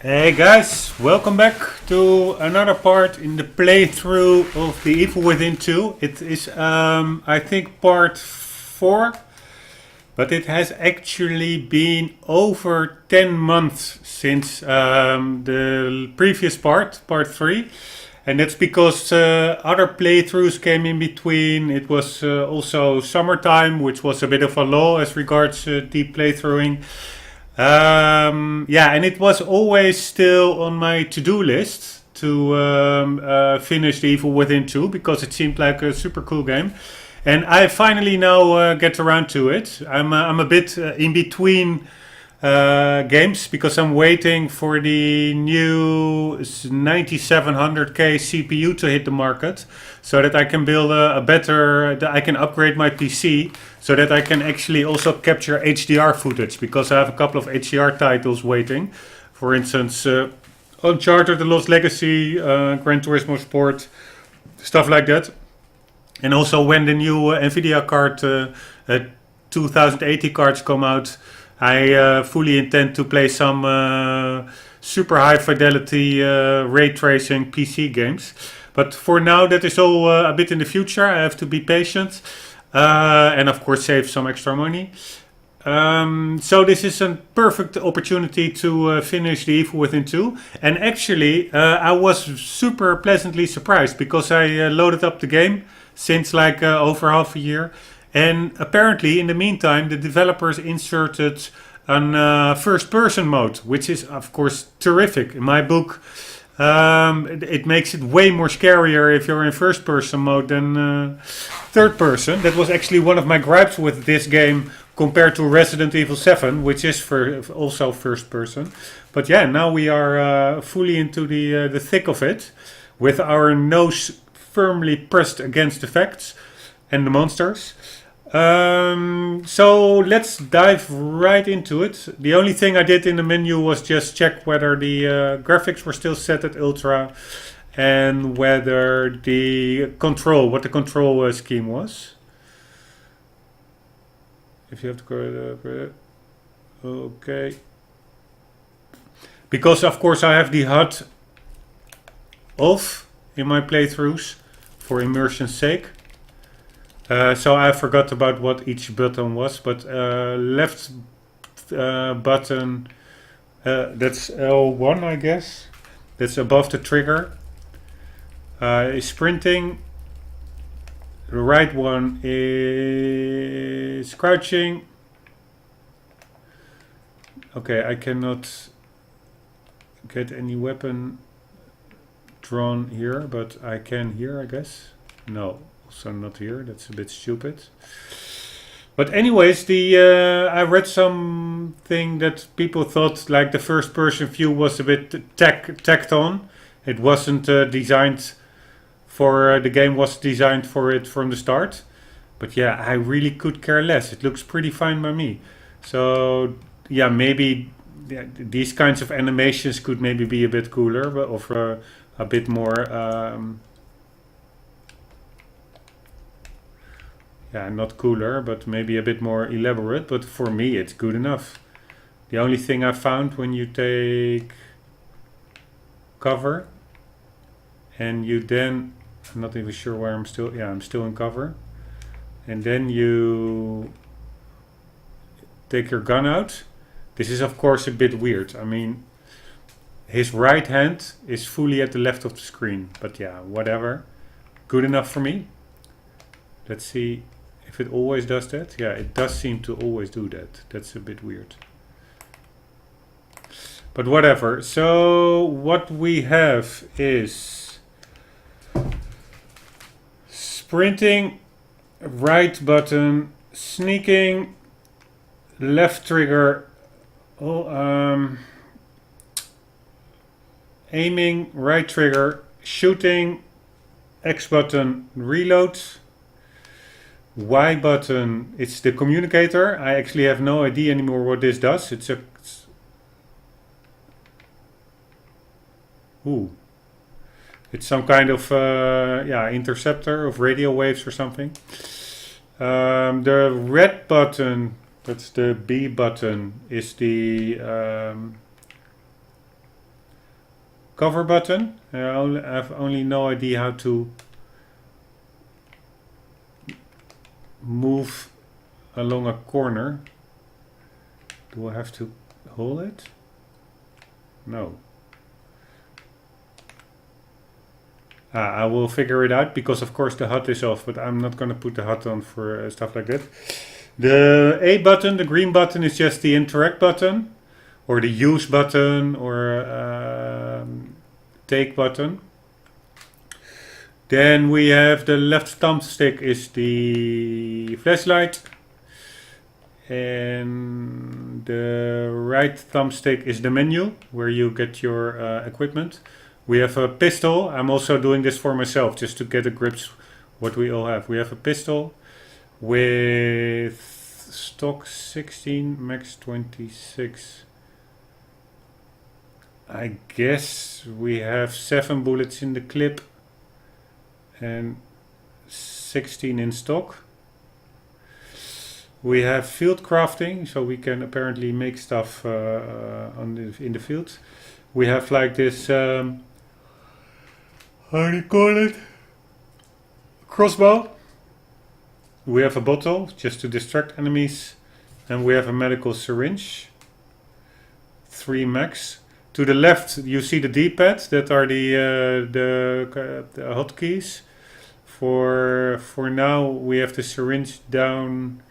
Hey guys, welcome back to another part in the playthrough of The Evil Within 2. It is, I think, part 4, but it has actually been over 10 months since the previous part 3. And that's because other playthroughs came in between. It was also summertime, which was a bit of a lull as regards deep playthroughing. Yeah, and it was always still on my to-do list to finish The Evil Within 2 because it seemed like a super cool game. And I finally now get around to it. I'm a bit in between games because I'm waiting for the new 9700K CPU to hit the market so that I can build that I can upgrade my PC so that I can actually also capture HDR footage because I have a couple of HDR titles waiting. For instance, Uncharted, The Lost Legacy, Gran Turismo Sport, stuff like that. And also when the new Nvidia card 2080 cards come out, I fully intend to play some super high fidelity ray tracing PC games. But for now, that is all a bit in the future. I have to be patient and, of course, save some extra money. So this is a perfect opportunity to finish The Evil Within 2. And actually, I was super pleasantly surprised because I loaded up the game since like over half a year. And apparently, in the meantime, the developers inserted a first-person mode, which is, of course, terrific. In my book, it makes it way more scarier if you're in first-person mode than third-person. That was actually one of my gripes with this game compared to Resident Evil 7, which is also first-person. But yeah, now we are fully into the thick of it, with our nose firmly pressed against the facts and the monsters. So let's dive right into it. The only thing I did in the menu was just check whether the graphics were still set at ultra and whether what the control scheme was. If you have to go okay. Because of course I have the HUD off in my playthroughs for immersion's sake. So I forgot about what each button was, but left button, that's L1 I guess, that's above the trigger, is sprinting. The right one is crouching. Okay, I cannot get any weapon drawn here, but I can here, I guess. No, also not here. That's a bit stupid. But anyways, I read something that people thought like the first-person view was a bit tacked on. It wasn't designed for the game was designed for it from the start. But yeah, I really could care less. It looks pretty fine by me. So yeah, maybe these kinds of animations could maybe be a bit cooler, but or a bit more. Yeah, not cooler, but maybe a bit more elaborate. But for me, it's good enough. The only thing I found when you take cover and you then, I'm not even sure where I'm still, yeah, I'm still in cover. And then you take your gun out. This is of course a bit weird. I mean, his right hand is fully at the left of the screen. But yeah, whatever. Good enough for me. Let's see if it always does that. Yeah, it does seem to always do that. That's a bit weird. But whatever. So what we have is sprinting, right button, sneaking, left trigger, aiming, right trigger, shooting, X button, reload, Y button, it's the communicator. I actually have no idea anymore what this does. It's some kind of interceptor of radio waves or something. The red button, that's the B button, is the cover button. I have only no idea how to move along a corner. Do I have to hold it? No. I will figure it out because of course the HUD is off, but I'm not going to put the HUD on for stuff like that. The A button, the green button, is just the interact button, or the use button, or take button. Then we have the left thumbstick is the flashlight, and the right thumbstick is the menu where you get your equipment. We have a pistol. I'm also doing this for myself just to get a grips what we all have. We have a pistol with stock 16, max 26. I guess we have 7 bullets in the clip and 16 in stock. We have field crafting, so we can apparently make stuff in the field. We have like this, how do you call it? Crossbow. We have a bottle just to distract enemies, and we have a medical syringe. 3 max. To the left, you see the D-pad. That are the hotkeys. For now, we have the syringe down,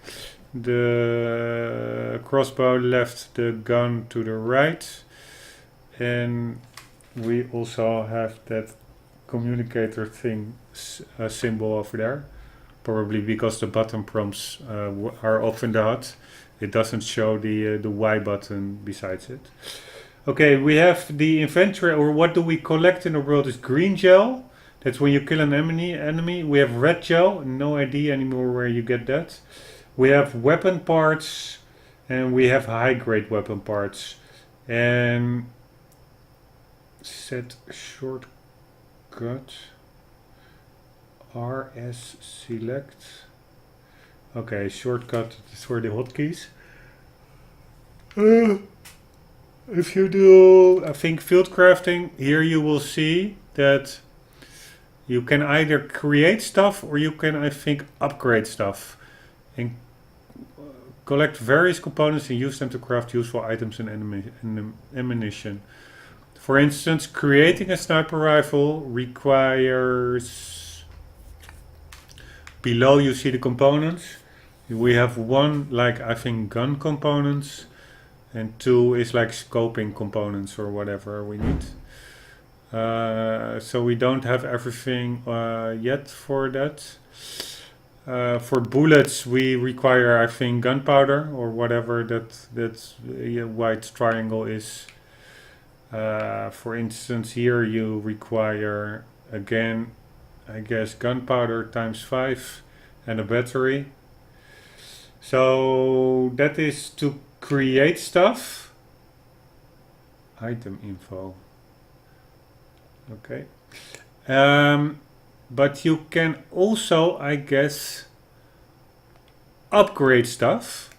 the crossbow left, the gun to the right, and we also have that communicator thing symbol over there. Probably because the button prompts are off in the HUD, it doesn't show the Y button besides it. Okay, we have the inventory, or what do we collect in the world is green gel. That's when you kill an enemy. We have red gel, no idea anymore where you get that. We have weapon parts, and we have high grade weapon parts. And set shortcut RS select. Okay, shortcut is for the hotkeys. If you do, I think, field crafting, here you will see that you can either create stuff or you can, I think, upgrade stuff and collect various components and use them to craft useful items and ammunition. For instance, creating a sniper rifle requires, below you see the components. We have 1, like, I think, gun components, and 2 is like scoping components or whatever we need. So we don't have everything yet for that. For bullets, we require, I think, gunpowder or whatever that white triangle is. For instance, here you require, again, I guess, gunpowder times 5 and a battery. So that is to create stuff. Item info. Okay. But you can also, I guess, upgrade stuff.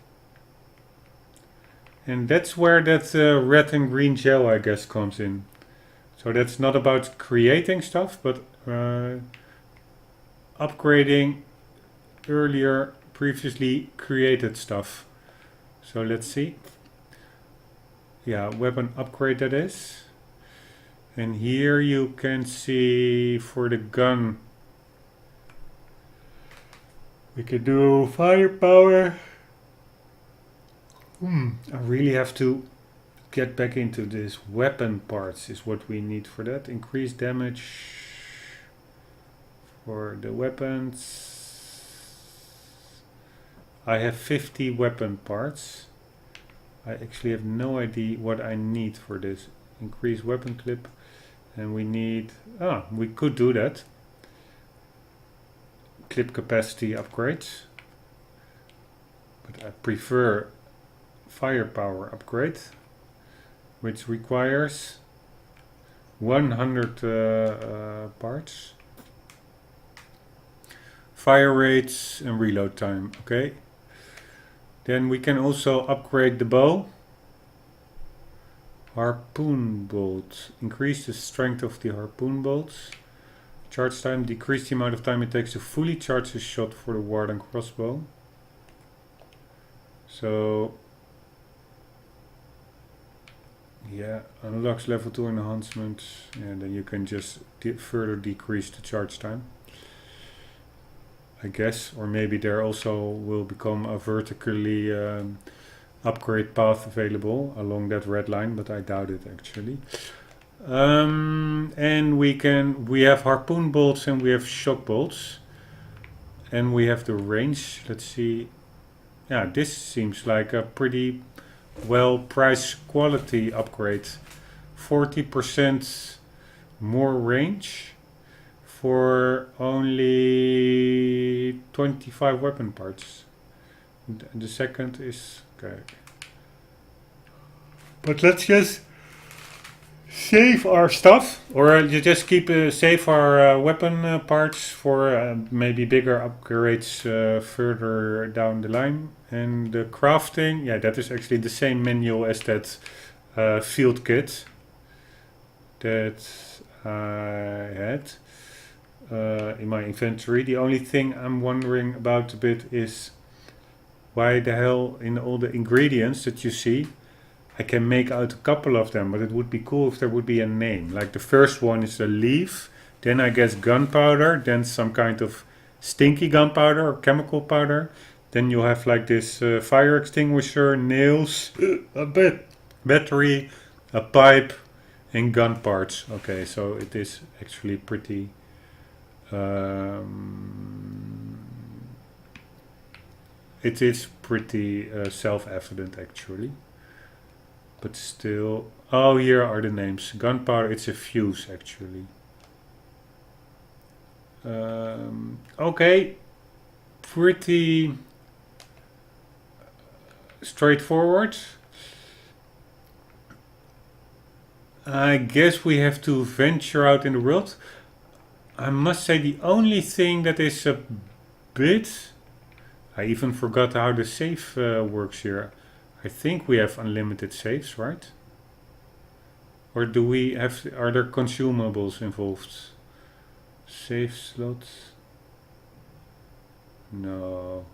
And that's where that red and green gel, I guess, comes in. So that's not about creating stuff, but upgrading earlier, previously created stuff. So let's see. Yeah, weapon upgrade that is. And here you can see for the gun, we could do firepower. I really have to get back into this. Weapon parts is what we need for that. Increase damage for the weapons. I have 50 weapon parts. I actually have no idea what I need for this. Increase weapon clip. And we need, we could do that. Clip capacity upgrades. But I prefer firepower upgrade, which requires 100 parts. Fire rates and reload time, okay. Then we can also upgrade the bow. Harpoon bolt. Increase the strength of the harpoon bolts. Charge time. Decrease the amount of time it takes to fully charge the shot for the ward and crossbow. So, yeah, unlocks level 2 enhancements. And then you can just further decrease the charge time, I guess. Or maybe there also will become a vertically upgrade path available along that red line, but I doubt it actually. And we have harpoon bolts and we have shock bolts, and we have the range. Let's see. Yeah, this seems like a pretty well priced quality upgrade. 40% more range for only 25 weapon parts. The second is okay. But let's just save our stuff, or you just keep save our weapon parts for maybe bigger upgrades further down the line. And the crafting, yeah, that is actually the same menu as that field kit that I had in my inventory. The only thing I'm wondering about a bit is why the hell in all the ingredients that you see, I can make out a couple of them, but it would be cool if there would be a name. Like the first one is a leaf, then I guess gunpowder, then some kind of stinky gunpowder or chemical powder. Then you have like this fire extinguisher, nails, a battery, a pipe, and gun parts. Okay, so it is actually pretty it is pretty self-evident actually. But still, oh, here are the names. Gunpowder, it's a fuse actually. Okay, pretty straightforward. I guess we have to venture out in the world. I must say the only thing that is a bit... I even forgot how the save works here. I think we have unlimited saves, right? Or do we have... Are there consumables involved? Save slots? No.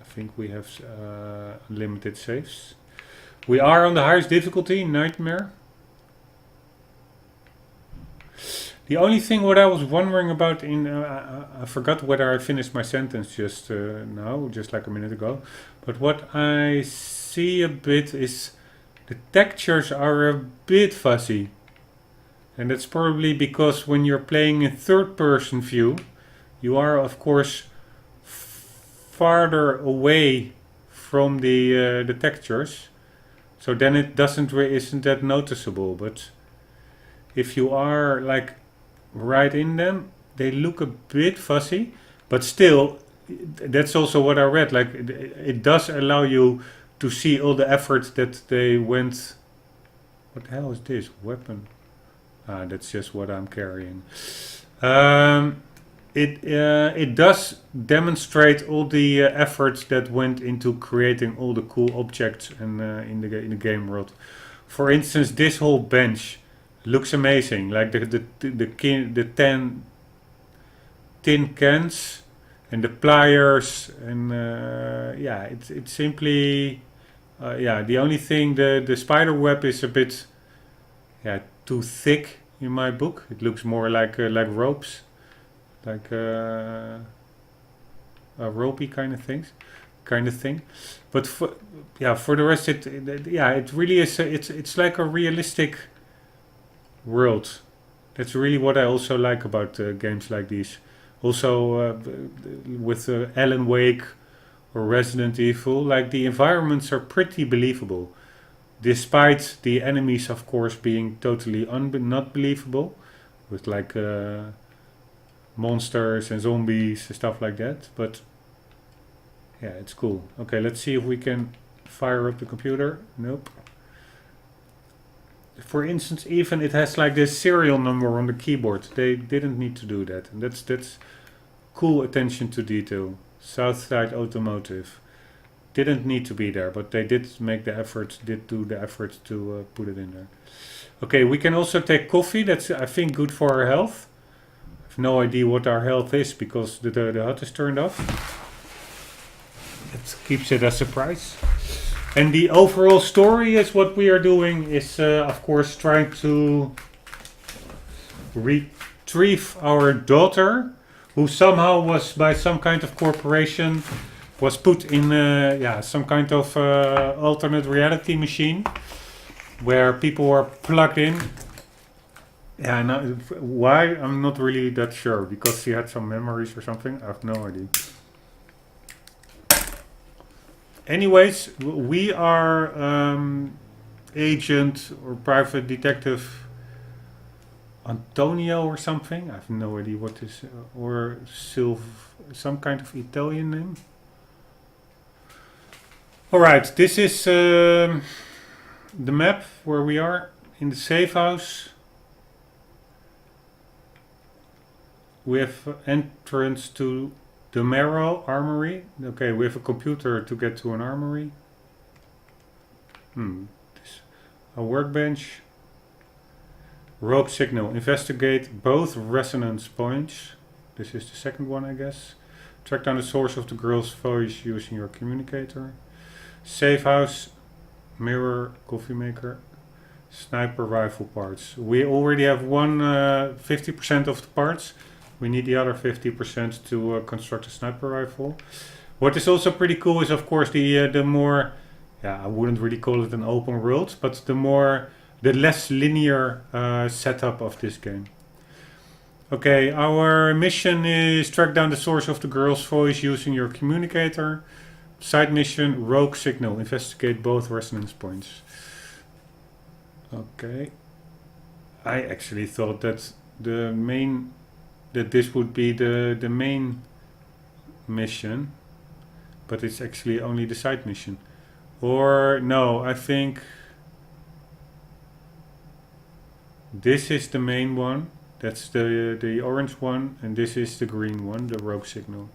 I think we have unlimited saves. We are on the highest difficulty, Nightmare. The only thing what I was wondering about in... I forgot whether I finished my sentence just now, just like a minute ago. But what I see a bit is the textures are a bit fuzzy. And that's probably because when you're playing in third-person view, you are, of course, farther away from the textures. So then it isn't that noticeable. But if you are like right in them, they look a bit fuzzy. But still, that's also what I read. Like it does allow you to see all the effort that they went. What the hell is this weapon? That's just what I'm carrying. It does demonstrate all the efforts that went into creating all the cool objects and in the game world. For instance, this whole bench looks amazing. Like the 10 tin cans and the pliers and yeah, it's simply yeah. The only thing the spider web is a bit too thick in my book. It looks more like ropes, like a ropey kind of thing. But for the rest, it really is. It's like a realistic world. That's really what I also like about games like these. Also with Alan Wake or Resident Evil, like the environments are pretty believable. Despite the enemies, of course, being totally not believable, with like monsters and zombies and stuff like that. But yeah, it's cool. Okay, let's see if we can fire up the computer. Nope. For instance, even it has like this serial number on the keyboard. They didn't need to do that, and that's cool attention to detail. Southside Automotive. didn't need to be there, but they did make the effort, did do the effort to put it in there. Okay, we can also take coffee. That's, I think, good for our health. I have no idea what our health is because the HUD is turned off. It keeps it a surprise. And the overall story is what we are doing is, of course, trying to retrieve our daughter, who somehow was, by some kind of corporation, was put in some kind of alternate reality machine where people were plugged in. Yeah, why? I'm not really that sure, because she had some memories or something. I have no idea. Anyways, we are agent or private detective Antonio or something. I have no idea what this, or some kind of Italian name. Alright, this is the map where we are in the safe house. We have entrance to the Marrow Armory. Okay, we have a computer to get to an armory. A workbench. Rogue signal. Investigate both resonance points. This is the second one, I guess. Track down the source of the girl's voice using your communicator. Safe house. Mirror. Coffee maker. Sniper rifle parts. We already have 50% of the parts. We need the other 50% to construct a sniper rifle. What is also pretty cool is, of course, the more, I wouldn't really call it an open world, but the less linear setup of this game. Okay, our mission is track down the source of the girl's voice using your communicator. Side mission, rogue signal. Investigate both resonance points. Okay. I actually thought that this would be the main mission, but it's actually only the side mission. Or no, I think this is the main one. That's the orange one, and this is the green one, the rogue signal.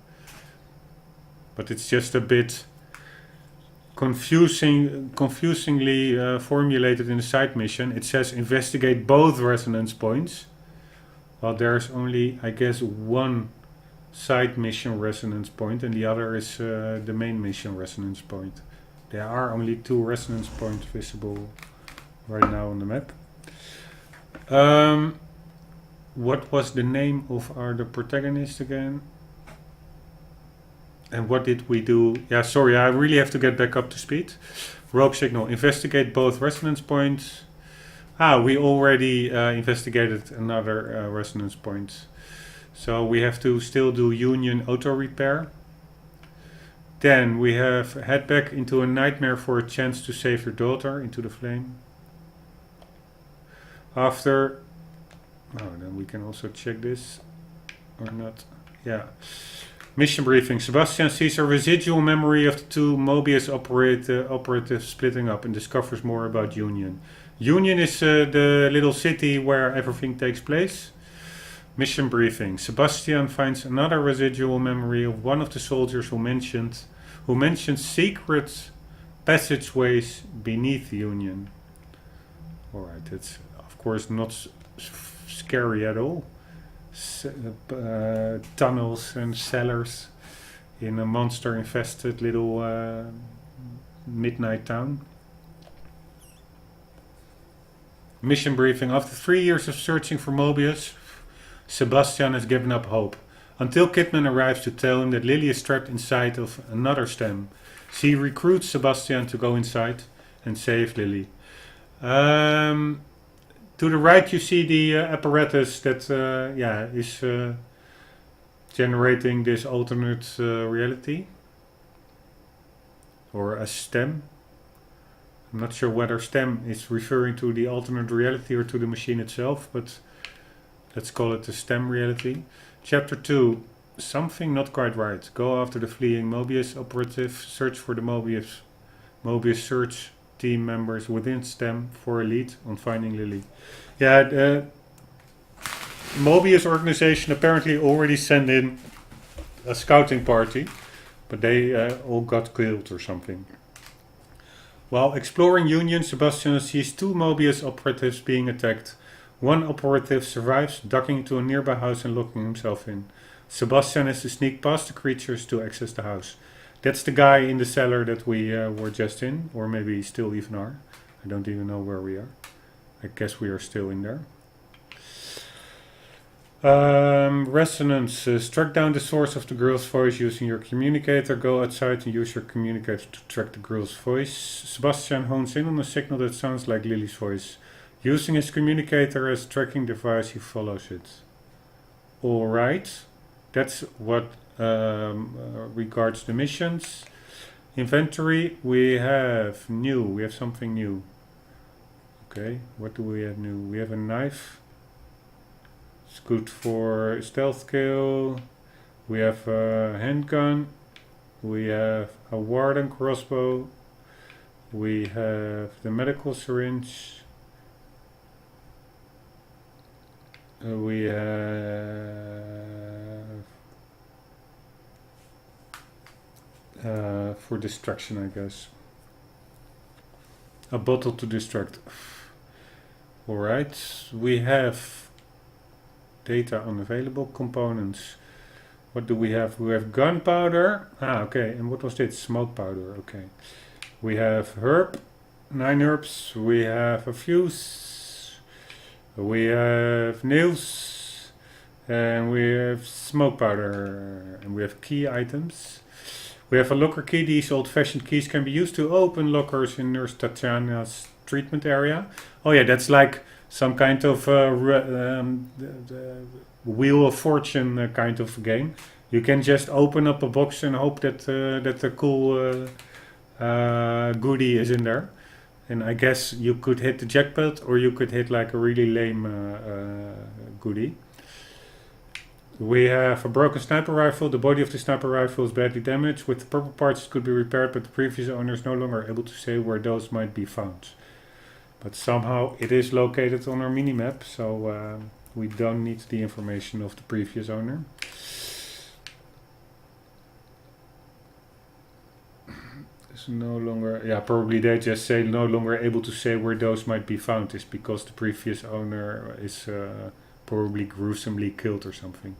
But it's just a bit confusingly formulated in the side mission. It says investigate both resonance points. Well, there's only, I guess, one side mission resonance point, and the other is the main mission resonance point. There are only 2 resonance points visible right now on the map. What was the name of the protagonist again? And what did we do? Yeah, sorry, I really have to get back up to speed. Rogue signal. Investigate both resonance points. We already investigated another resonance point. So we have to still do union auto repair. Then we have head back into a nightmare for a chance to save your daughter into the flame. After, then we can also check this or not. Yeah. Mission briefing. Sebastian sees a residual memory of the 2 Mobius operatives splitting up and discovers more about Union. Union is the little city where everything takes place. Mission briefing. Sebastian finds another residual memory of one of the soldiers who mentioned secret passageways beneath Union. Alright, that's of course not scary at all. Tunnels and cellars in a monster-infested little midnight town. Mission briefing. After 3 years of searching for Mobius, Sebastian has given up hope, until Kidman arrives to tell him that Lily is trapped inside of another stem. She recruits Sebastian to go inside and save Lily. To the right you see the apparatus that is generating this alternate reality, or a stem. I'm not sure whether stem is referring to the alternate reality or to the machine itself, but let's call it the stem reality. Chapter 2. Something not quite right. Go after the fleeing Mobius operative. Search for the Mobius search team members within STEM for a lead on finding Lily. Yeah, the Mobius organization apparently already sent in a scouting party, but they all got killed or something. While exploring Union, Sebastian sees 2 Mobius operatives being attacked. One operative survives, ducking into a nearby house and locking himself in. Sebastian has to sneak past the creatures to access the house. That's the guy in the cellar that we were just in, or maybe still even are. I don't even know where we are. I guess we are still in there. Resonance. Track down the source of the girl's voice using your communicator. Go outside and use your communicator to track the girl's voice. Sebastian hones in on a signal that sounds like Lily's voice. Using his communicator as tracking device, he follows it. Alright. That's what regards the missions. Inventory. We have new. We have something new. Okay. What do we have new? We have a knife. It's good for stealth kill. We have a handgun. We have a warden crossbow. We have the medical syringe. We have for distraction, I guess. A bottle to distract. Alright, we have data unavailable components. What do we have? We have gunpowder. Okay. And what was it? Smoke powder. Okay. We have herb. 9 herbs. We have a fuse. We have nails. And we have smoke powder. And we have key items. We have a locker key. These old-fashioned keys can be used to open lockers in Nurse Tatiana's treatment area. Oh yeah, that's like some kind of Wheel of Fortune kind of game. You can just open up a box and hope that that a cool goodie is in there. And I guess you could hit the jackpot, or you could hit like a really lame goodie. We have a broken sniper rifle. The body of the sniper rifle is badly damaged. With the purple parts it could be repaired, but the previous owner is no longer able to say where those might be found. But somehow it is located on our minimap, so we don't need the information of the previous owner. It's no longer, yeah, probably they just say no longer able to say where those might be found is because the previous owner is probably gruesomely killed or something.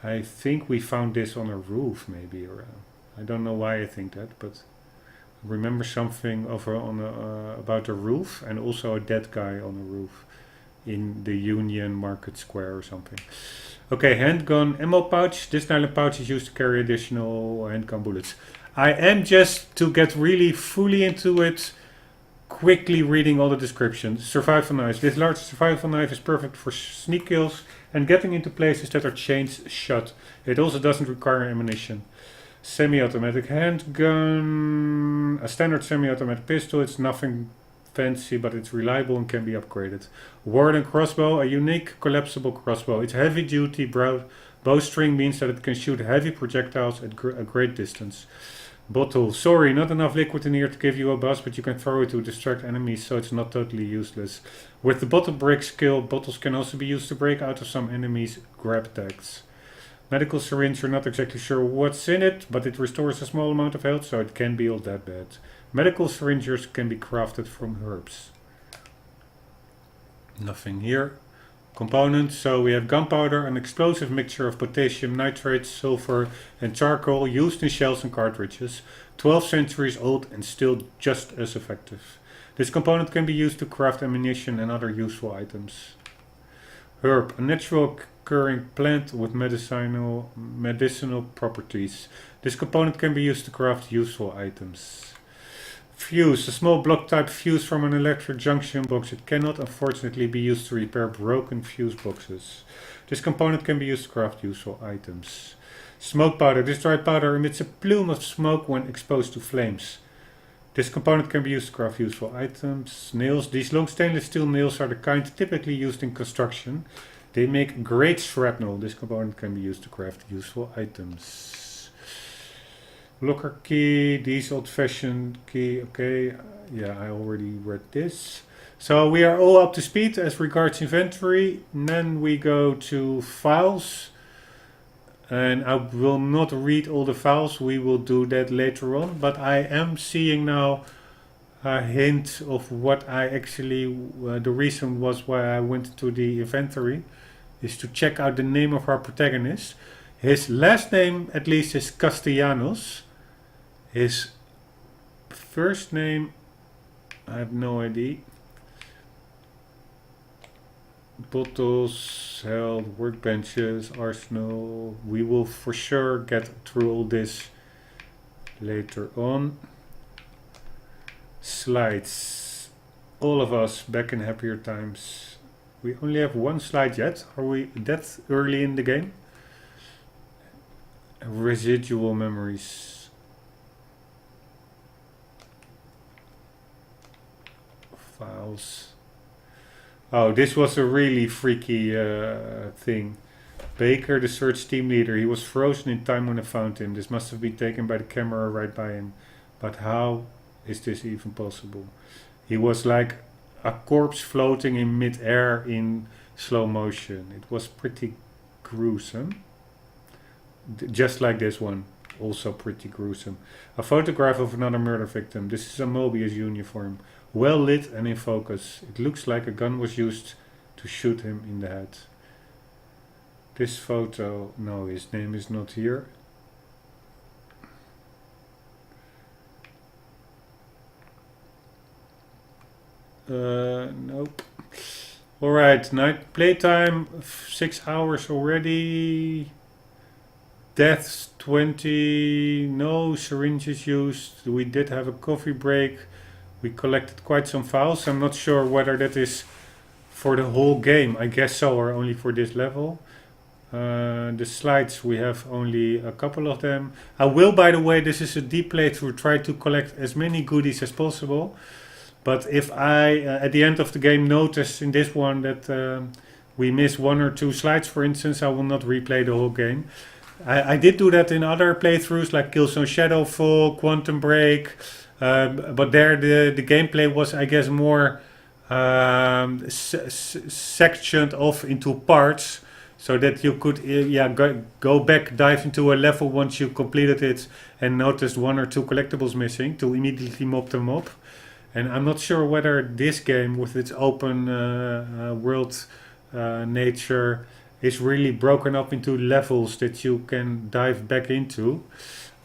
I think we found this on a roof maybe, or I don't know why I think that, but remember something about a roof, and also a dead guy on a roof in the Union Market Square or something. Okay, handgun ammo pouch. This nylon pouch is used to carry additional handgun bullets. I am just to get really fully into it, quickly reading all the descriptions. Survival knife. This large survival knife is perfect for sneak kills and getting into places that are chained shut. It also doesn't require ammunition. Semi-automatic handgun, a standard semi-automatic pistol. It's nothing fancy, but it's reliable and can be upgraded. Warden crossbow, a unique collapsible crossbow. Its heavy-duty bowstring means that it can shoot heavy projectiles at a great distance. Bottle, sorry, not enough liquid in here to give you a buzz, but you can throw it to distract enemies, so it's not totally useless. With the bottle break skill, bottles can also be used to break out of some enemies' grab attacks. Medical syringe, you're not exactly sure what's in it, but it restores a small amount of health, so it can't be all that bad. Medical syringes can be crafted from herbs. Nothing here. Components, so we have gunpowder, an explosive mixture of potassium nitrate, sulfur and charcoal used in shells and cartridges. 12 centuries old and still just as effective. This component can be used to craft ammunition and other useful items. Herb, a natural occurring plant with medicinal properties. This component can be used to craft useful items. Fuse, a small block type fuse from an electric junction box. It cannot unfortunately be used to repair broken fuse boxes. This component can be used to craft useful items. Smoke powder, this dry powder emits a plume of smoke when exposed to flames. This component can be used to craft useful items. Nails, these long stainless steel nails are the kind typically used in construction. They make great shrapnel. This component can be used to craft useful items. Locker key, these old-fashioned key, okay, yeah, I already read this. So we are all up to speed as regards inventory. And then we go to files. And I will not read all the files, we will do that later on, but I am seeing now a hint of what I actually, the reason was why I went to the inventory, is to check out the name of our protagonist. His last name, at least, is Castellanos. His first name, I have no idea. Bottles, held, workbenches, arsenal. We will for sure get through all this later on. Slides. All of us back in happier times. We only have one slide yet. Are we that early in the game? Residual memories. Files. Oh, this was a really freaky thing. Baker, the search team leader, he was frozen in time when I found him. This must have been taken by the camera right by him. But how is this even possible? He was like a corpse floating in mid-air in slow motion. It was pretty gruesome. Just like this one, also pretty gruesome. A photograph of another murder victim. This is a Mobius uniform. Well lit and in focus. It looks like a gun was used to shoot him in the head. This photo, no, his name is not here. Nope. Alright, night playtime, 6 hours already. Deaths 20, no syringes used. We did have a coffee break. We collected quite some files. I'm not sure whether that is for the whole game. I guess so, or only for this level. The slides, we have only a couple of them. I will, by the way, this is a deep playthrough, try to collect as many goodies as possible. But if I, at the end of the game, notice in this one that we miss 1 or 2 slides, for instance, I will not replay the whole game. I did do that in other playthroughs, like Killzone Shadowfall, Quantum Break. But there the gameplay was, I guess, more sectioned off into parts, so that you could go back, dive into a level once you completed it and noticed 1 or 2 collectibles missing to immediately mop them up. And I'm not sure whether this game, with its open world nature, is really broken up into levels that you can dive back into.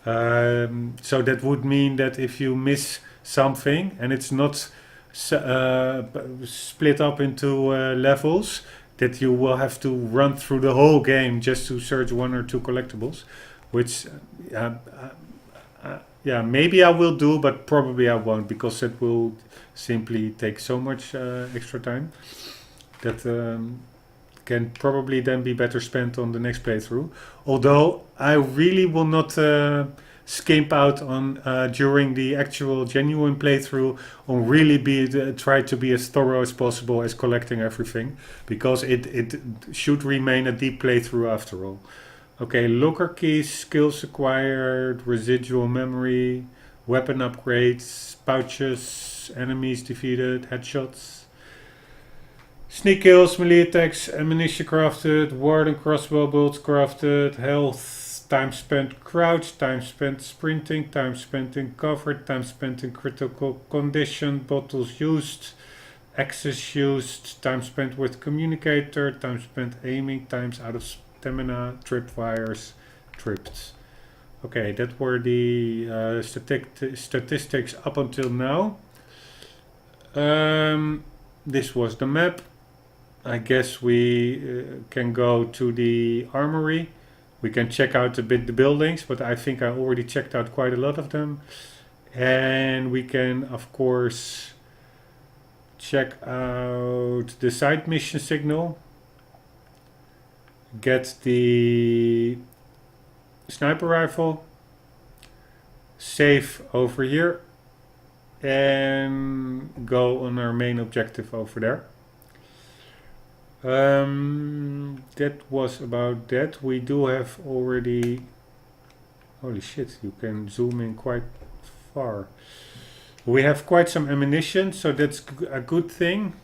So that would mean that if you miss something and it's not split up into levels, that you will have to run through the whole game just to search 1 or 2 collectibles, which maybe I will do, but probably I won't, because it will simply take so much extra time that can probably then be better spent on the next playthrough. Although I really will not skimp out on during the actual genuine playthrough on really try to be as thorough as possible as collecting everything, because it should remain a deep playthrough after all. Okay, locker keys, skills acquired, residual memory, weapon upgrades, pouches, enemies defeated, headshots, sneak kills, melee attacks, ammunition crafted, ward and crossbow bolts crafted, health, time spent crouched, time spent sprinting, time spent in cover, time spent in critical condition, bottles used, axes used, time spent with communicator, time spent aiming, times out of stamina, tripwires, tripped. Okay, that were the statistics up until now. This was the map. I guess we can go to the armory. We can check out a bit the buildings, but I think I already checked out quite a lot of them. And we can, of course, check out the side mission signal. Get the sniper rifle, save over here, and go on our main objective over there. That was about that. We do have already, holy shit, you can zoom in quite far. We have quite some ammunition, so that's a good thing.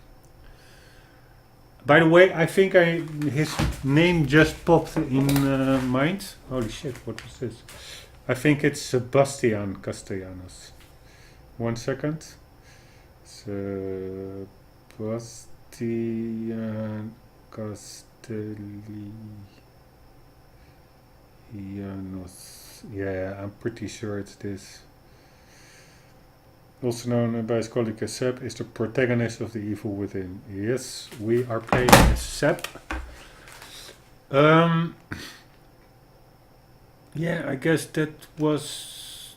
By the way, I think his name just popped in mind. Holy shit, what was this? I think it's Sebastian Castellanos. 1 second. Sebastian Castellanos. Yeah, I'm pretty sure it's this. Also known by his colleague as Seb, is the protagonist of The Evil Within. Yes, we are playing as Seb. Yeah, I guess that was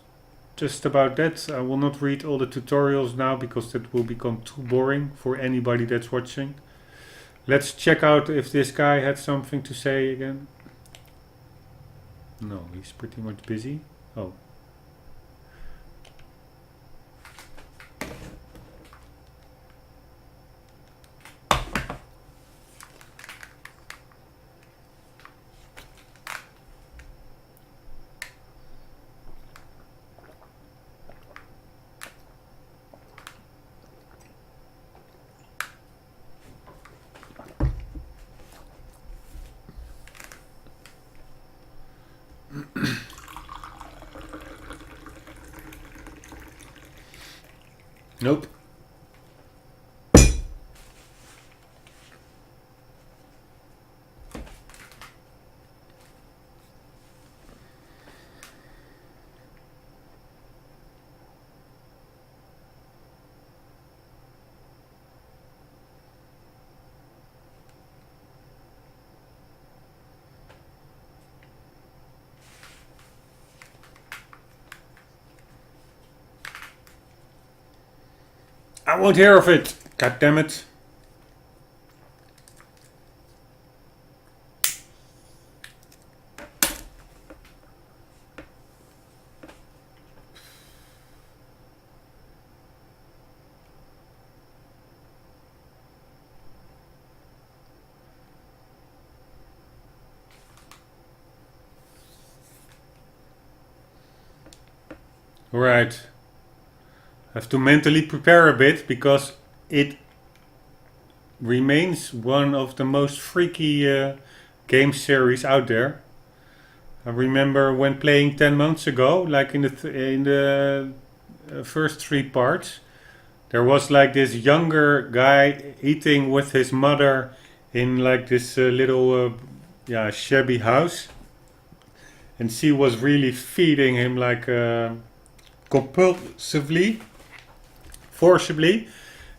just about that. I will not read all the tutorials now because that will become too boring for anybody that's watching. Let's check out if this guy had something to say again. No, he's pretty much busy. Oh. Nope. I won't hear of it. God damn it. Right. I have to mentally prepare a bit because it remains one of the most freaky game series out there. I remember when playing 10 months ago, like in the first 3 parts, there was like this younger guy eating with his mother in like this little shabby house, and she was really feeding him like compulsively, forcibly,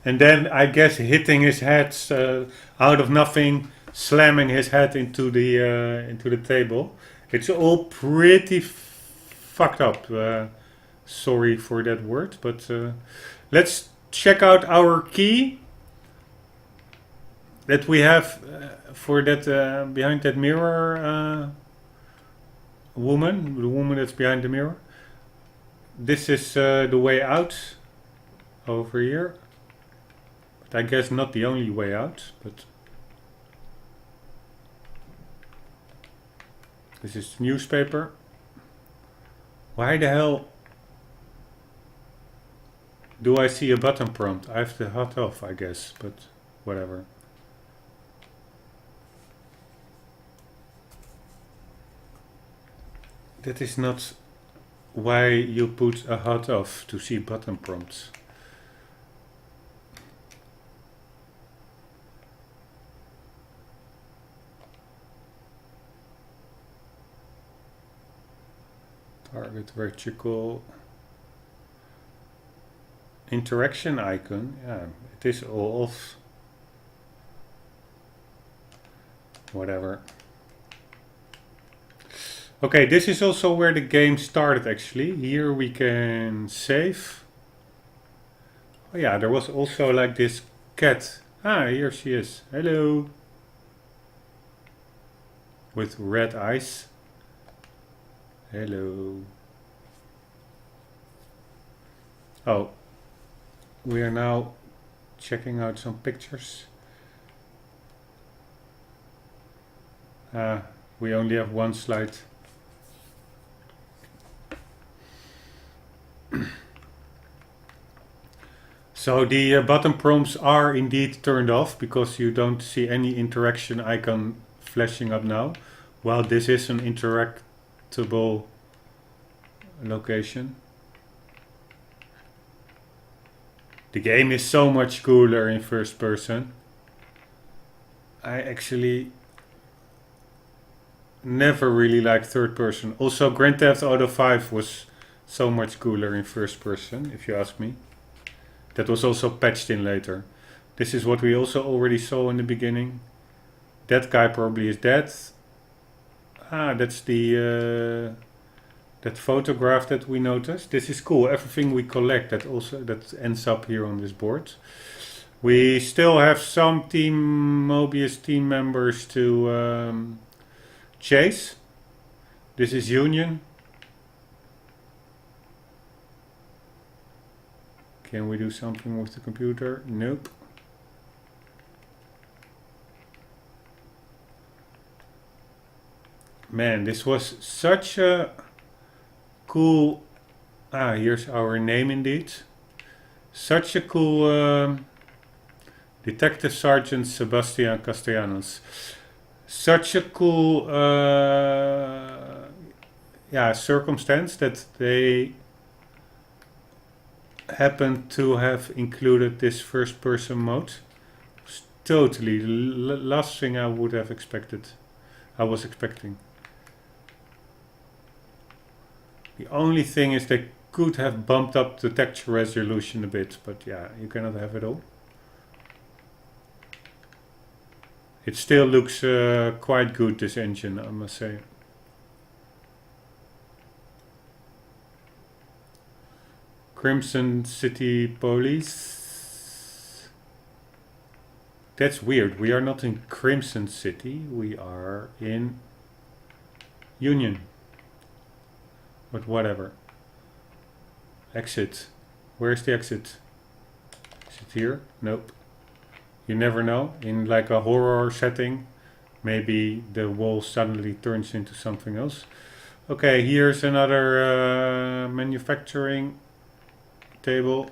and then I guess hitting his head out of nothing, slamming his head into the table. It's all pretty fucked up. Sorry for that word, but let's check out our key that we have for that behind that mirror woman, the woman that's behind the mirror. This is the way out over here. But I guess not the only way out, but this is newspaper. Why the hell do I see a button prompt? I have the HUD off, I guess, but whatever. That is not why you put a HUD off, to see button prompts. Target vertical interaction icon. Yeah, it is all off. Whatever. Okay, this is also where the game started actually. Here we can save. Oh yeah, there was also like this cat. Ah, here she is. Hello. With red eyes. Hello. Oh, we are now checking out some pictures. We only have one slide. So the button prompts are indeed turned off because you don't see any interaction icon flashing up now. Well, this is an interactable location. The game is so much cooler in first person. I actually never really liked third person. Also, Grand Theft Auto 5 was so much cooler in first person, if you ask me. That was also patched in later. This is what we also already saw in the beginning. That guy probably is dead. Ah, that's the that photograph that we noticed. This is cool. Everything we collect that ends up here on this board. We still have some Mobius team members to chase. This is Union. Can we do something with the computer? Nope. Man, this was such a cool... Ah, here's our name indeed. Such a cool... Detective Sergeant Sebastian Castellanos. Such a cool circumstance that they happened to have included this first person mode. It's totally the last thing I would have expected. I was expecting. The only thing is they could have bumped up the texture resolution a bit, but yeah, you cannot have it all. It still looks quite good, this engine, I must say. Crimson City Police. That's weird. We are not in Crimson City. We are in Union. But whatever. Exit. Where's the exit? Is it here? Nope. You never know. In like a horror setting, maybe the wall suddenly turns into something else. Okay, here's another manufacturing table.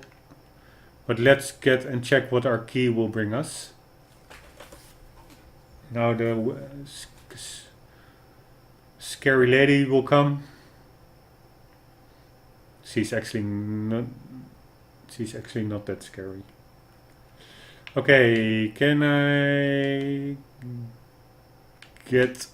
But let's get and check what our key will bring us. Now the scary lady will come. She's actually not that scary. Okay, can I get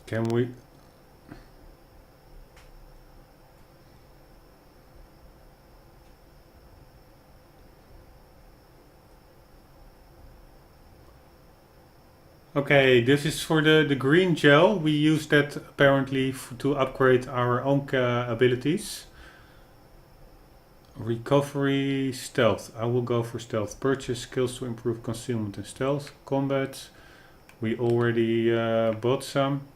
can we... Okay, this is for the green gel. We use that apparently to upgrade our own abilities. Recovery, stealth. I will go for stealth. Purchase skills to improve concealment and stealth. Combat. We already bought some.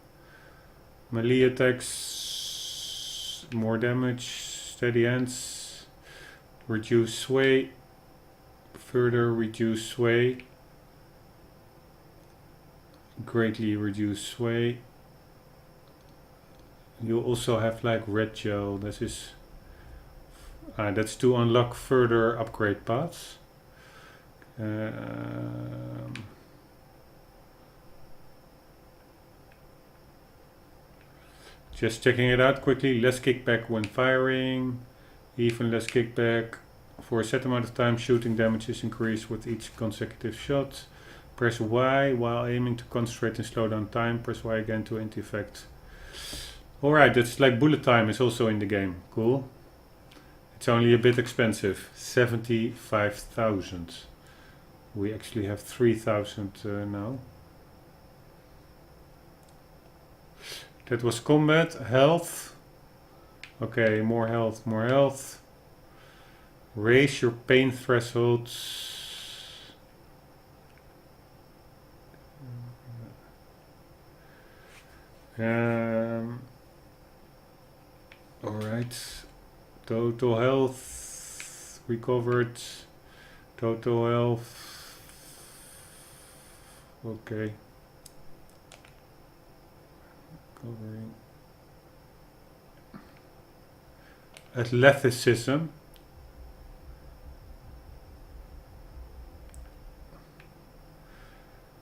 Melee attacks, more damage, steady hands, reduce sway, further reduce sway, greatly reduce sway. You also have like red gel. This is that's to unlock further upgrade paths. Just checking it out quickly. Less kickback when firing. Even less kickback. For a set amount of time, shooting damage is increased with each consecutive shot. Press Y while aiming to concentrate and slow down time. Press Y again to anti-effect. Alright, that's like bullet time is also in the game. Cool. It's only a bit expensive. 75,000. We actually have 3,000 now. That was combat. Health. Okay, more health, more health. Raise your pain thresholds. Alright. Total health recovered. Total health. Okay. Covering. Athleticism.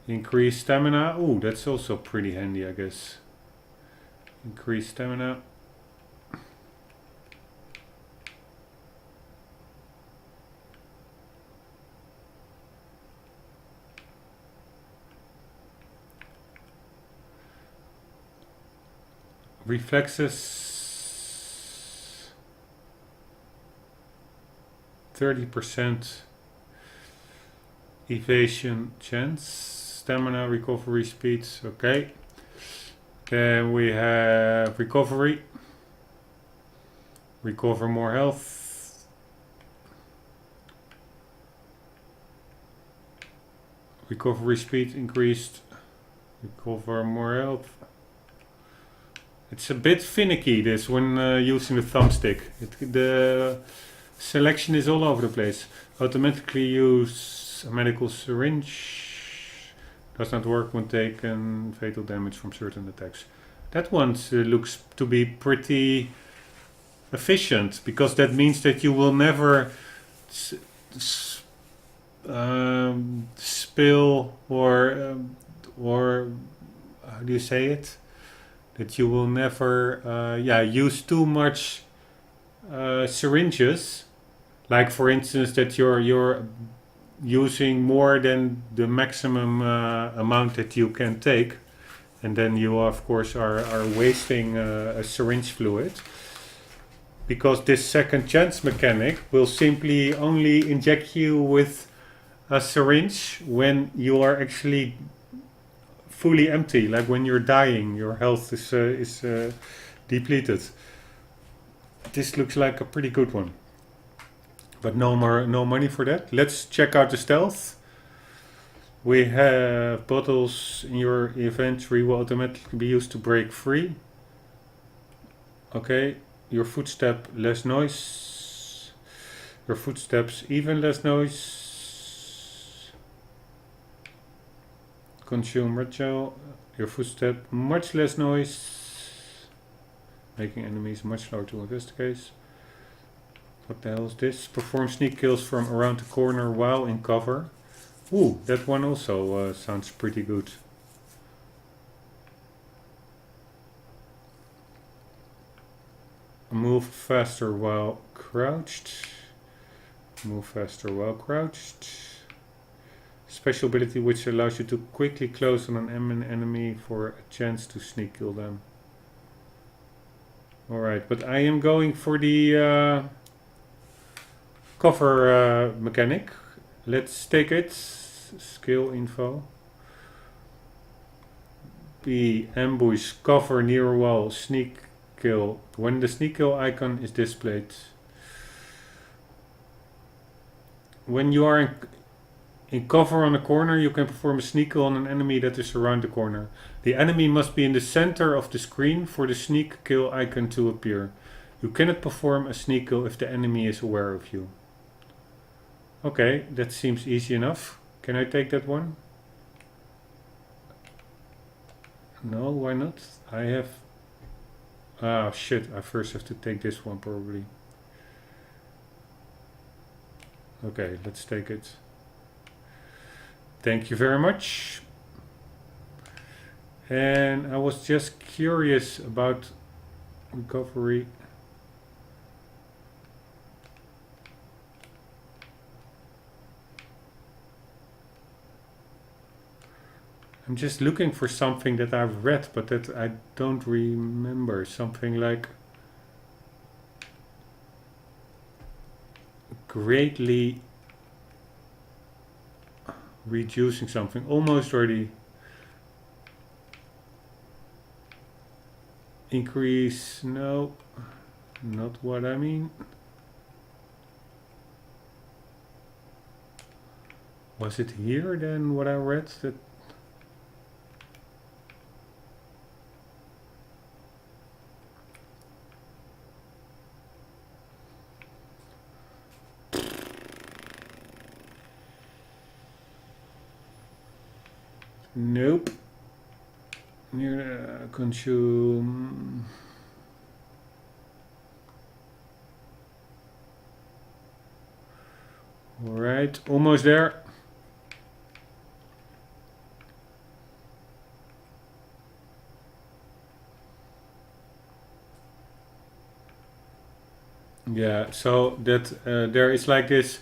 Increase stamina. Ooh, that's also pretty handy, I guess. Increase stamina. Reflexes. 30% evasion chance. Stamina, recovery speeds. Okay. Then we have recovery. Recover more health. Recovery speed increased. Recover more health. It's a bit finicky, this, when using the thumbstick. The selection is all over the place. Automatically use a medical syringe. Does not work when taken fatal damage from certain attacks. That one looks to be pretty efficient, because that means that you will never spill or how do you say it? That you will never use too much syringes, like for instance that you're using more than the maximum amount that you can take, and then you of course are wasting a syringe fluid, because this second chance mechanic will simply only inject you with a syringe when you are actually fully empty, like when you're dying, your health is depleted. This looks like a pretty good one, but no money for that. Let's check out the stealth. We have bottles in your inventory will automatically be used to break free. Okay, your footstep less noise. Your footsteps even less noise. Consume red gel. Your footstep much less noise, making enemies much slower to investigate. What the hell is this? Perform sneak kills from around the corner while in cover. Ooh, that one also sounds pretty good. Move faster while crouched. Move faster while crouched. Special ability which allows you to quickly close on an enemy for a chance to sneak kill them. Alright, but I am going for the cover mechanic. Let's take it. Skill info. B. Ambush. Cover near wall. Sneak kill. When the sneak kill icon is displayed. When you are in cover on a corner, you can perform a sneak kill on an enemy that is around the corner. The enemy must be in the center of the screen for the sneak kill icon to appear. You cannot perform a sneak kill if the enemy is aware of you. Okay, that seems easy enough. Can I take that one? No, why not? I have... Ah, shit, I first have to take this one probably. Okay, let's take it. Thank you very much. And I was just curious about recovery. I'm just looking for something that I've read, but that I don't remember. Something like greatly reducing something. Almost ready. Increase. No, not what I mean. Was it here then what I read? That nope. Consume. Alright, almost there. Yeah, so that there is like this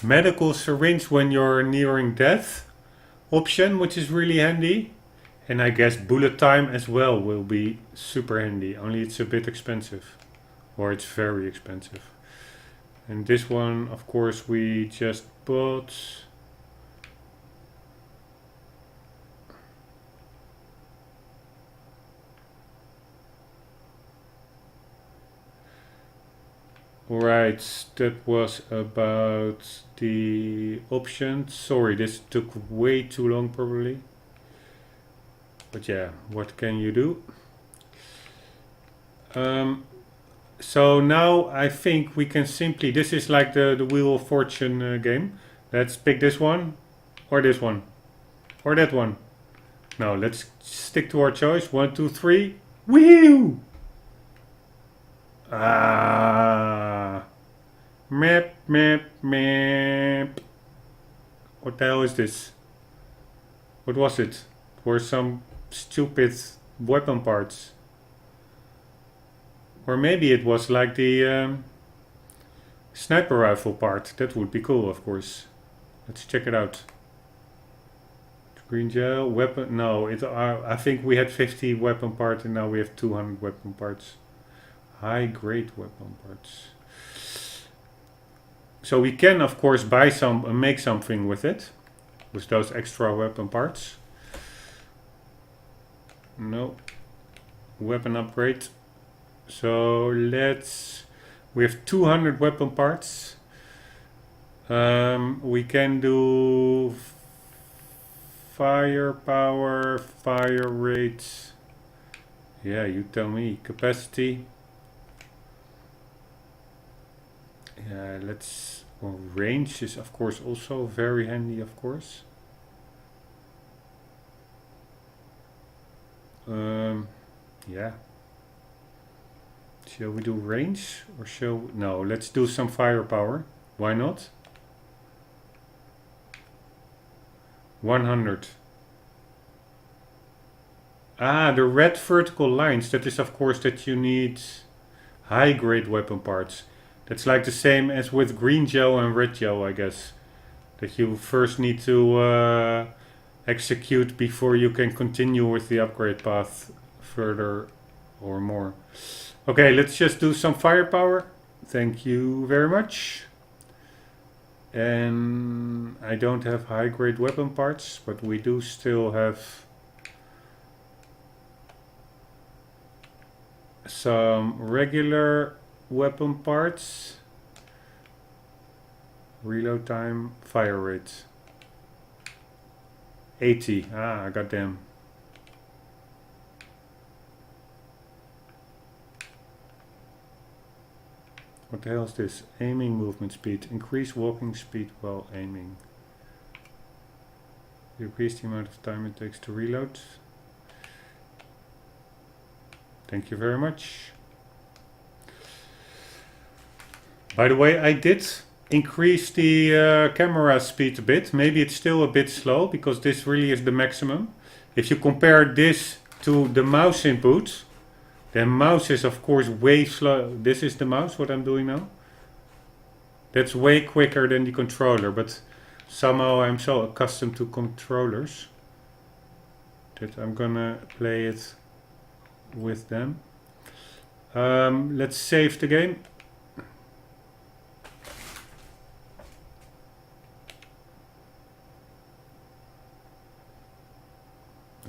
medical syringe when you're nearing death option, which is really handy. And I guess bullet time as well will be super handy, only it's a bit expensive. Or it's very expensive. And this one, of course, we just bought. Alright, that was about the options. Sorry, this took way too long probably. But yeah, what can you do? So now I think we can simply, this is like the Wheel of Fortune game. Let's pick this one, or this one, or that one. No, let's stick to our choice. 1, 2, 3. Woo! Ah. Map, map, map. What the hell is this? What was it? It were some stupid weapon parts. Or maybe it was like the sniper rifle part. That would be cool, of course. Let's check it out. Green gel, weapon. No, I think we had 50 weapon parts and now we have 200 weapon parts. High grade weapon parts. So we can, of course, buy some and make something with it. With those extra weapon parts. No. Weapon upgrade. So we have 200 weapon parts. We can do firepower, fire rate. Yeah, you tell me. Capacity. Yeah, well, range is of course also very handy, of course. Yeah. Shall we do range or no, let's do some firepower. Why not? 100. Ah, the red vertical lines, that is of course that you need high grade weapon parts. That's like the same as with green gel and red gel, I guess. That you first need to execute before you can continue with the upgrade path further or more. Okay, let's just do some firepower. Thank you very much. And I don't have high grade weapon parts, but we do still have some regular weapon parts. Reload time, fire rate 80. Ah, goddamn. What the hell is this? Aiming movement speed. Increase walking speed while aiming. Decrease the amount of time it takes to reload. Thank you very much. By the way, I did increase the camera speed a bit. Maybe it's still a bit slow because this really is the maximum. If you compare this to the mouse input, the mouse is of course way slow. This is the mouse, what I'm doing now. That's way quicker than the controller, but somehow I'm so accustomed to controllers that I'm gonna play it with them. Let's save the game.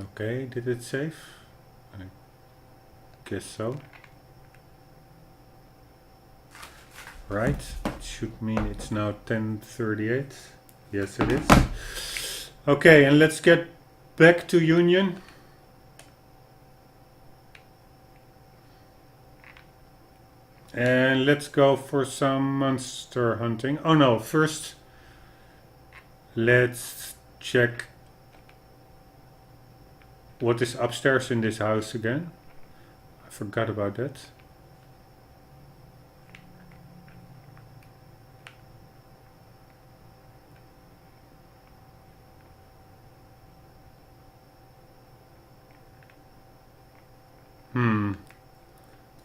Okay, did it save? I guess so. Right, it should mean it's now 10:38. Yes, it is. Okay, and let's get back to Union. And let's go for some monster hunting. Oh no, first let's check what is upstairs in this house again. I forgot about that.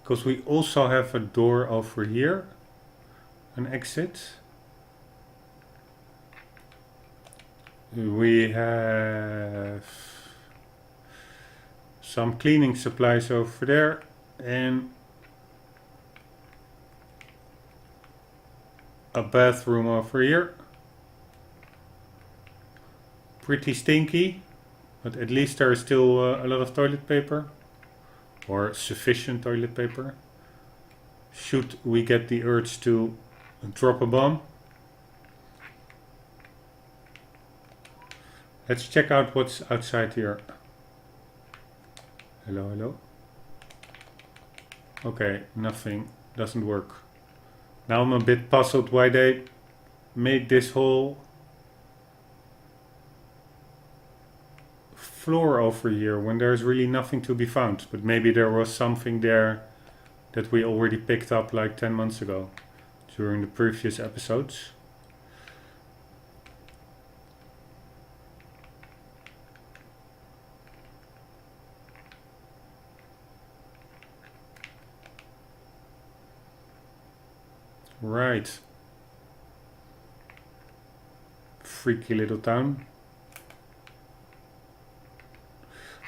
Because we also have a door over here, an exit. We have some cleaning supplies over there and a bathroom over here. Pretty stinky, but at least there is still a lot of toilet paper, or sufficient toilet paper, should we get the urge to drop a bomb. Let's check out what's outside here. Hello, hello. Okay, nothing. Doesn't work. Now I'm a bit puzzled why they made this whole floor over here when there's really nothing to be found. But maybe there was something there that we already picked up like 10 months ago during the previous episodes. Right. Freaky little town.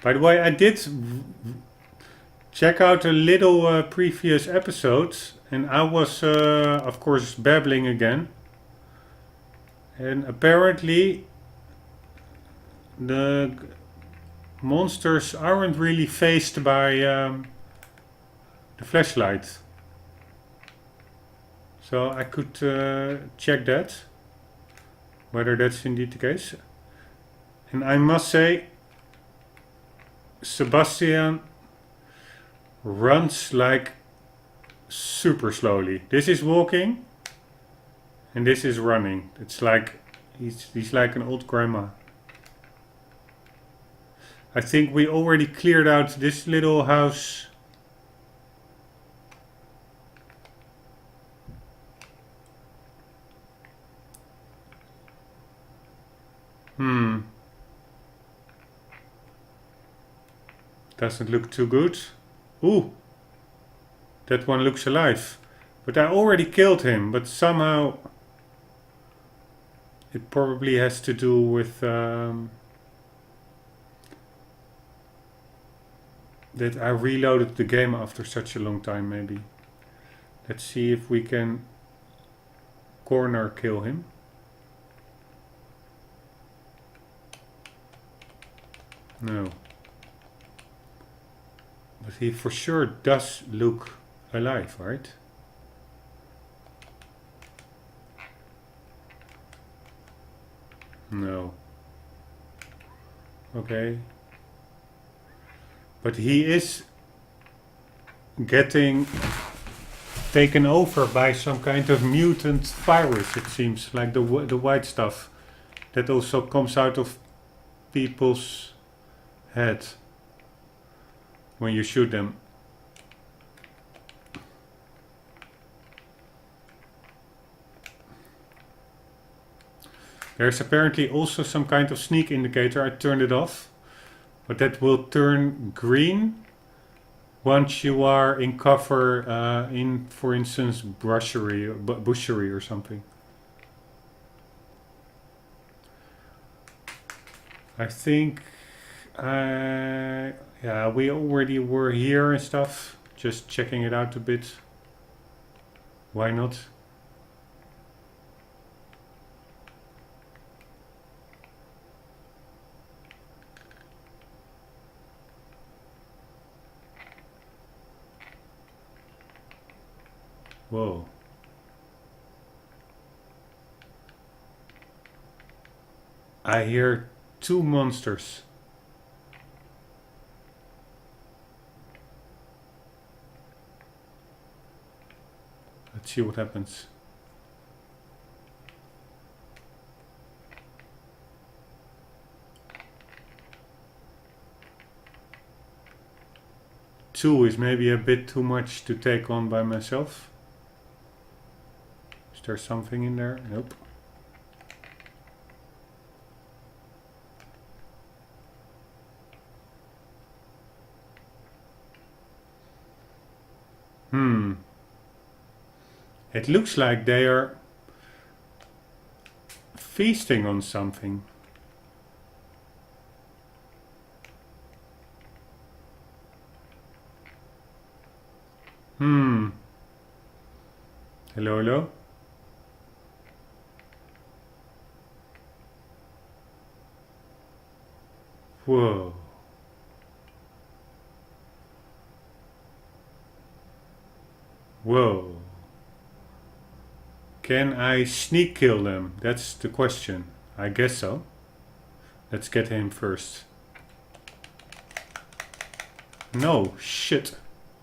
By the way, I did check out a little previous episodes, and I was, of course, babbling again. And apparently, the monsters aren't really faced by the flashlight. So I could check that, whether that's indeed the case. And I must say, Sebastian runs like super slowly. This is walking and this is running. It's like he's like an old grandma. I think we already cleared out this little house. Doesn't look too good. Ooh, that one looks alive. But I already killed him, but somehow it probably has to do with that I reloaded the game after such a long time, maybe. Let's see if we can corner kill him. No. But he for sure does look alive, right? No. Okay. But he is getting taken over by some kind of mutant virus, it seems, like the white stuff that also comes out of people's head when you shoot them. There's apparently also some kind of sneak indicator. I turned it off, but that will turn green once you are in cover in, for instance, bushery or something. I think yeah, we already were here and stuff, just checking it out a bit. Why not? Whoa. I hear 2 monsters. Let's see what happens. Two is maybe a bit too much to take on by myself. Is there something in there? Nope. It looks like they are feasting on something. Hello, hello? Whoa. Whoa. Can I sneak kill them? That's the question. I guess so. Let's get him first. No, shit.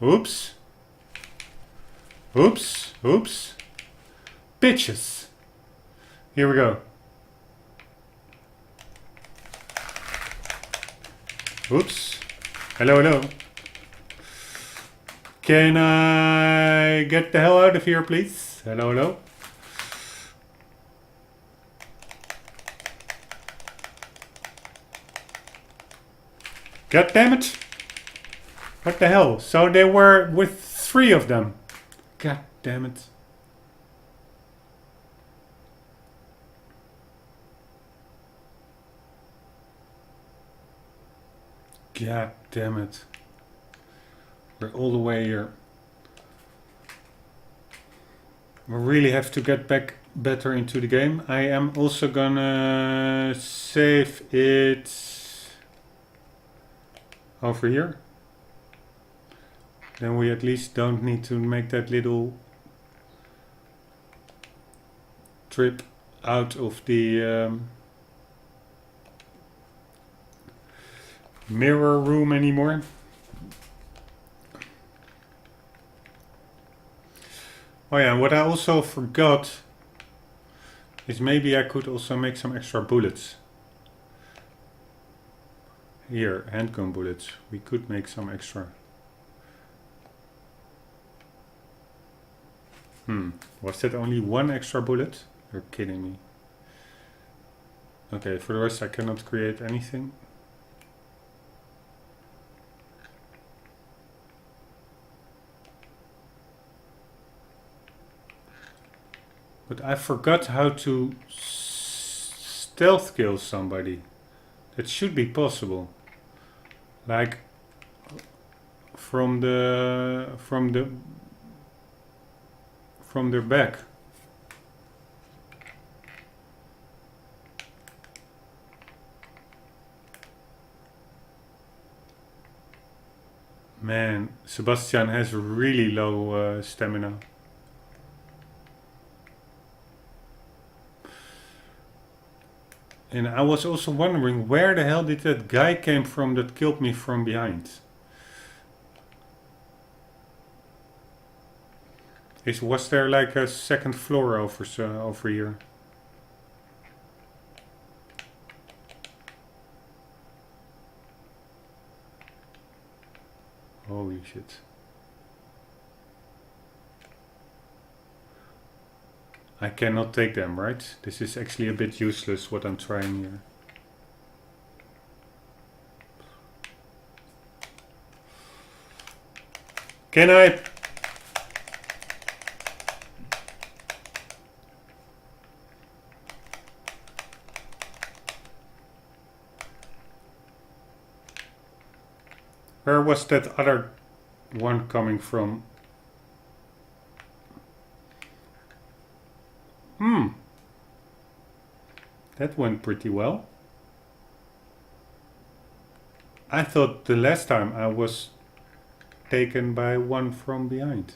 Oops. Oops. Oops. Bitches. Here we go. Oops. Hello, hello. Can I get the hell out of here, please? Hello, hello. God damn it. What the hell? So they were with 3 of them. God damn it. God damn it. We're all the way here. We really have to get back better into the game. I am also gonna save it over here. Then we at least don't need to make that little trip out of the mirror room anymore. Oh yeah, what I also forgot is maybe I could also make some extra bullets. Here, handgun bullets. We could make some extra. Was that only 1 extra bullet? You're kidding me. Okay, for the rest I cannot create anything. But I forgot how to stealth kill somebody. That should be possible. Like from their back. Man, Sebastian has really low stamina. And I was also wondering where the hell did that guy came from that killed me from behind? Was there like a second floor over here? Holy shit. I cannot take them, right? This is actually a bit useless what I'm trying here. Can I? Where was that other one coming from? That went pretty well. I thought the last time I was taken by one from behind.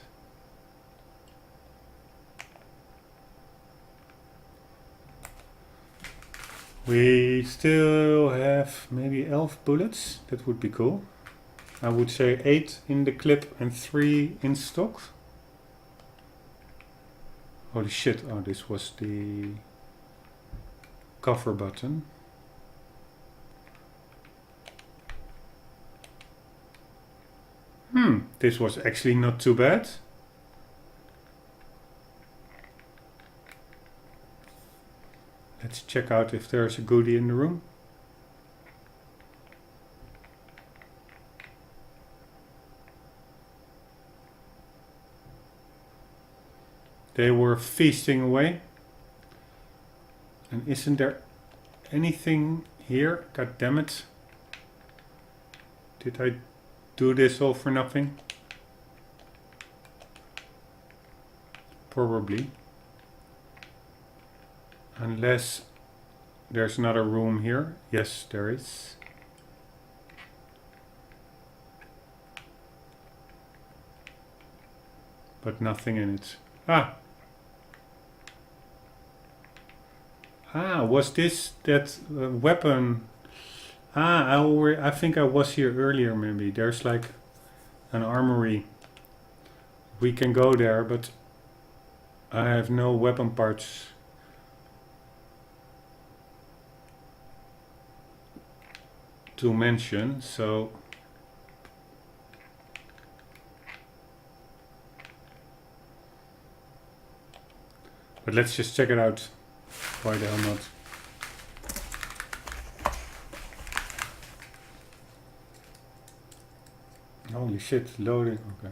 We still have maybe 11 bullets. That would be cool. I would say 8 in the clip and 3 in stock. Holy shit, oh, this was the cover button. This was actually not too bad. Let's check out if there's a goodie in the room. They were feasting away. And isn't there anything here? God damn it. Did I do this all for nothing? Probably. Unless there's another room here. Yes, there is. But nothing in it. Ah! Ah, was this that weapon? Ah, I think I was here earlier maybe. There's like an armory. We can go there, but I have no weapon parts. To mention, so but let's just check it out. Why the hell not? Holy shit, loading. Okay.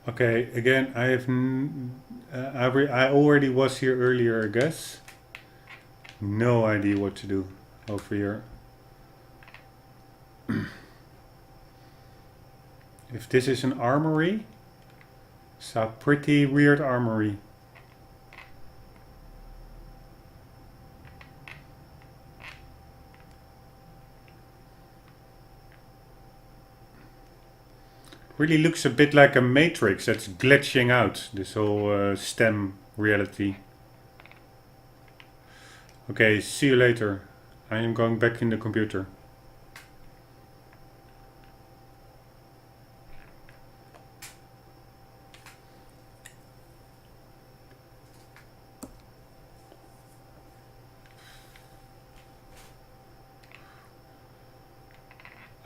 Okay, again, I have I already was here earlier, I guess. No idea what to do over here. If this is an armory, it's a pretty weird armory. Really looks a bit like a matrix that's glitching out, this whole STEM reality. Okay, see you later. I am going back in the computer.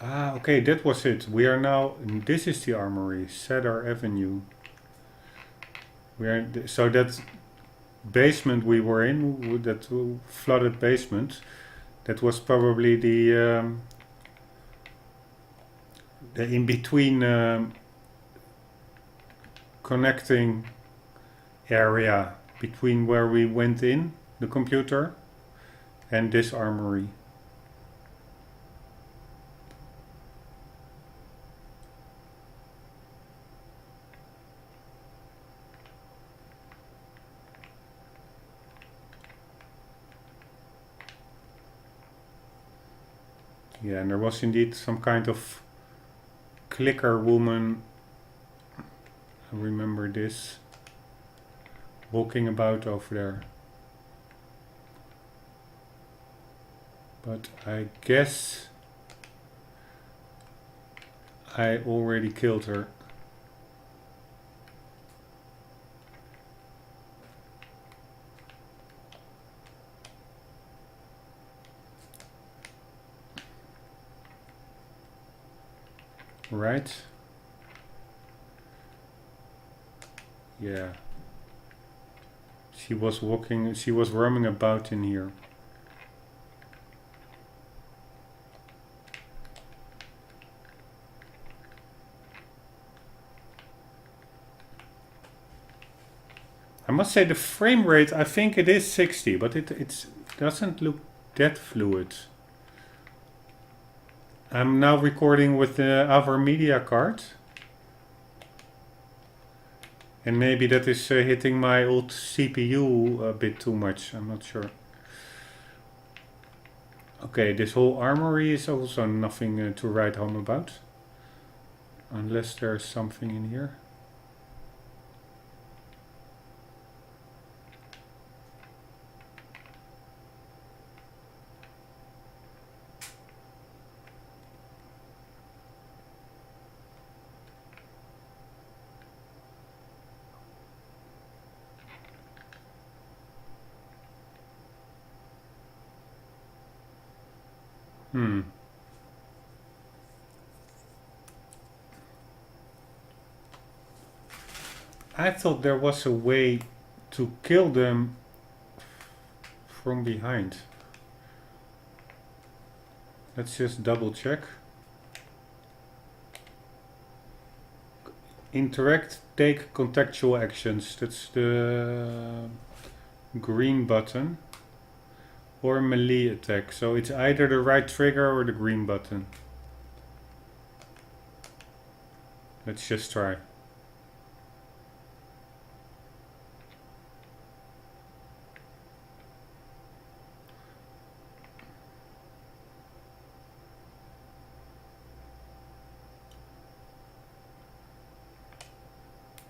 Ah, okay, that was it. We are now, this is the armory, Cedar Avenue. We are, so that basement we were in, that flooded basement, that was probably the in-between connecting area between where we went in, the computer, and this armory. Yeah, and there was indeed some kind of clicker woman, I remember this, walking about over there. But I guess I already killed her. Right? Yeah. She was walking, she was roaming about in here. I must say the frame rate, I think it is 60, but it doesn't look that fluid. I'm now recording with the Avar media card. And maybe that is hitting my old CPU a bit too much, I'm not sure. Okay, this whole armory is also nothing to write home about. Unless there's something in here. Hmm. I thought there was a way to kill them from behind. Let's just double check. Interact, take contextual actions. That's the green button. Or melee attack. So it's either the right trigger or the green button. Let's just try.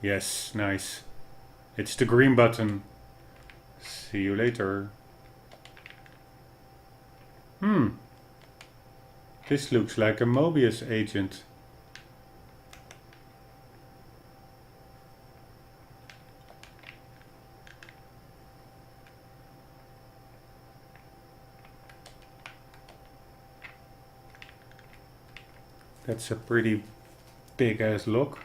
Yes, nice. It's the green button. See you later. This looks like a Mobius agent. That's a pretty big ass lock.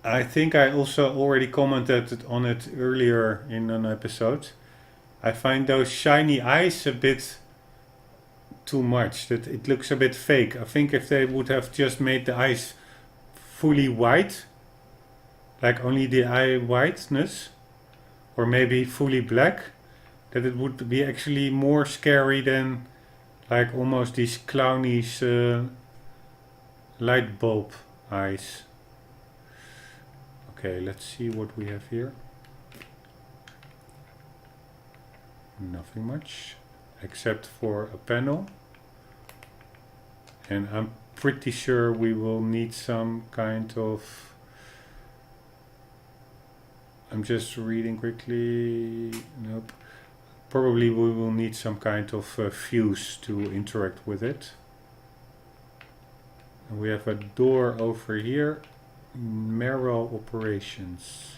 I think I also already commented on it earlier in an episode. I find those shiny eyes a bit too much. That it looks a bit fake. I think if they would have just made the eyes fully white, like only the eye whiteness, or maybe fully black, that it would be actually more scary than like almost these clownish light bulb eyes. Okay, let's see what we have here. Nothing much, except for a panel. And I'm pretty sure we will need some kind of... I'm just reading quickly. Nope. Probably we will need some kind of fuse to interact with it. And we have a door over here. Marrow operations.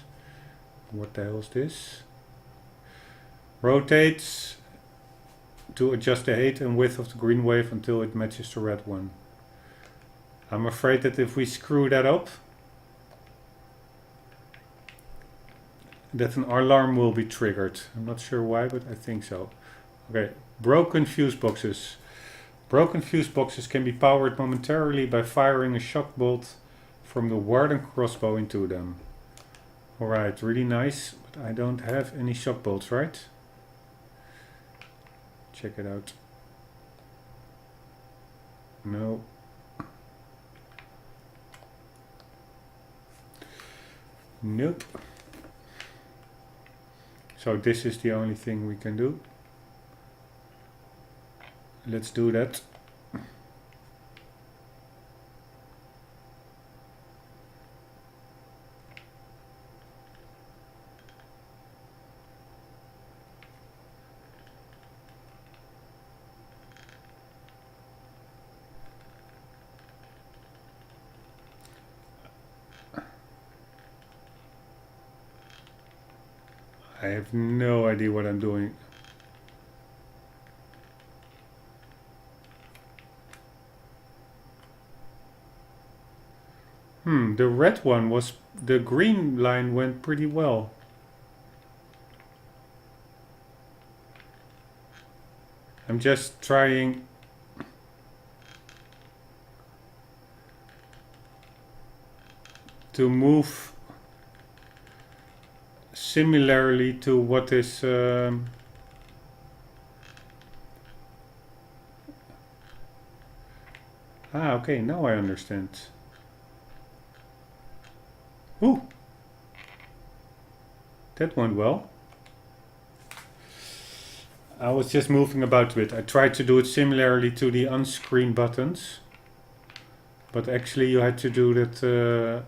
What the hell is this? Rotates to adjust the height and width of the green wave until it matches the red one. I'm afraid that if we screw that up, that an alarm will be triggered. I'm not sure why, but I think so. Okay, broken fuse boxes. Broken fuse boxes can be powered momentarily by firing a shock bolt from the Warden crossbow into them. Alright, really nice, but I don't have any shock bolts, right? Check it out. No. Nope. So this is the only thing we can do. Let's do that. I have no idea what I'm doing. The red one was... The green line went pretty well. I'm just trying... to move... similarly to what is... okay, now I understand. Ooh. That went well. I was just moving about a bit. I tried to do it similarly to the on-screen buttons. But actually you had to do that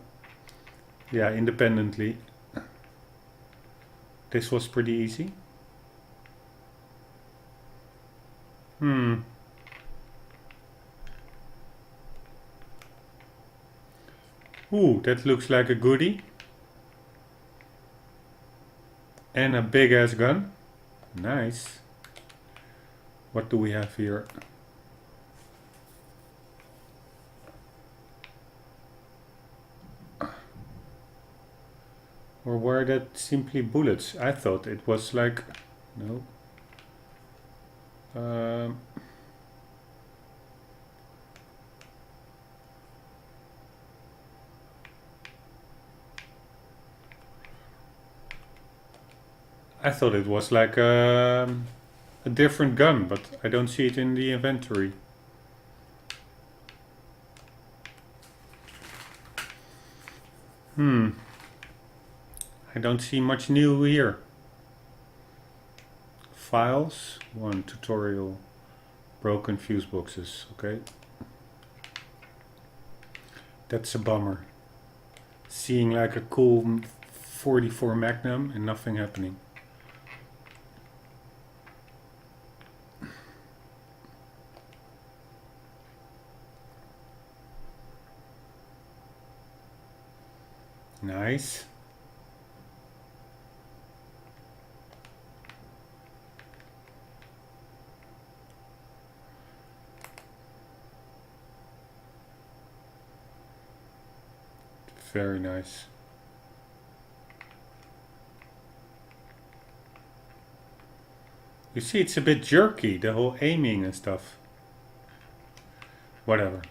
yeah, independently. This was pretty easy. Ooh, that looks like a goodie. And a big ass gun. Nice. What do we have here? Or were that simply bullets? I thought it was like... No. I thought it was like a different gun, but I don't see it in the inventory. I don't see much new here. Files, 1 tutorial, broken fuse boxes, okay. That's a bummer. Seeing like a cool 44 Magnum and nothing happening. Nice. Very nice. You see, it's a bit jerky, the whole aiming and stuff. Whatever.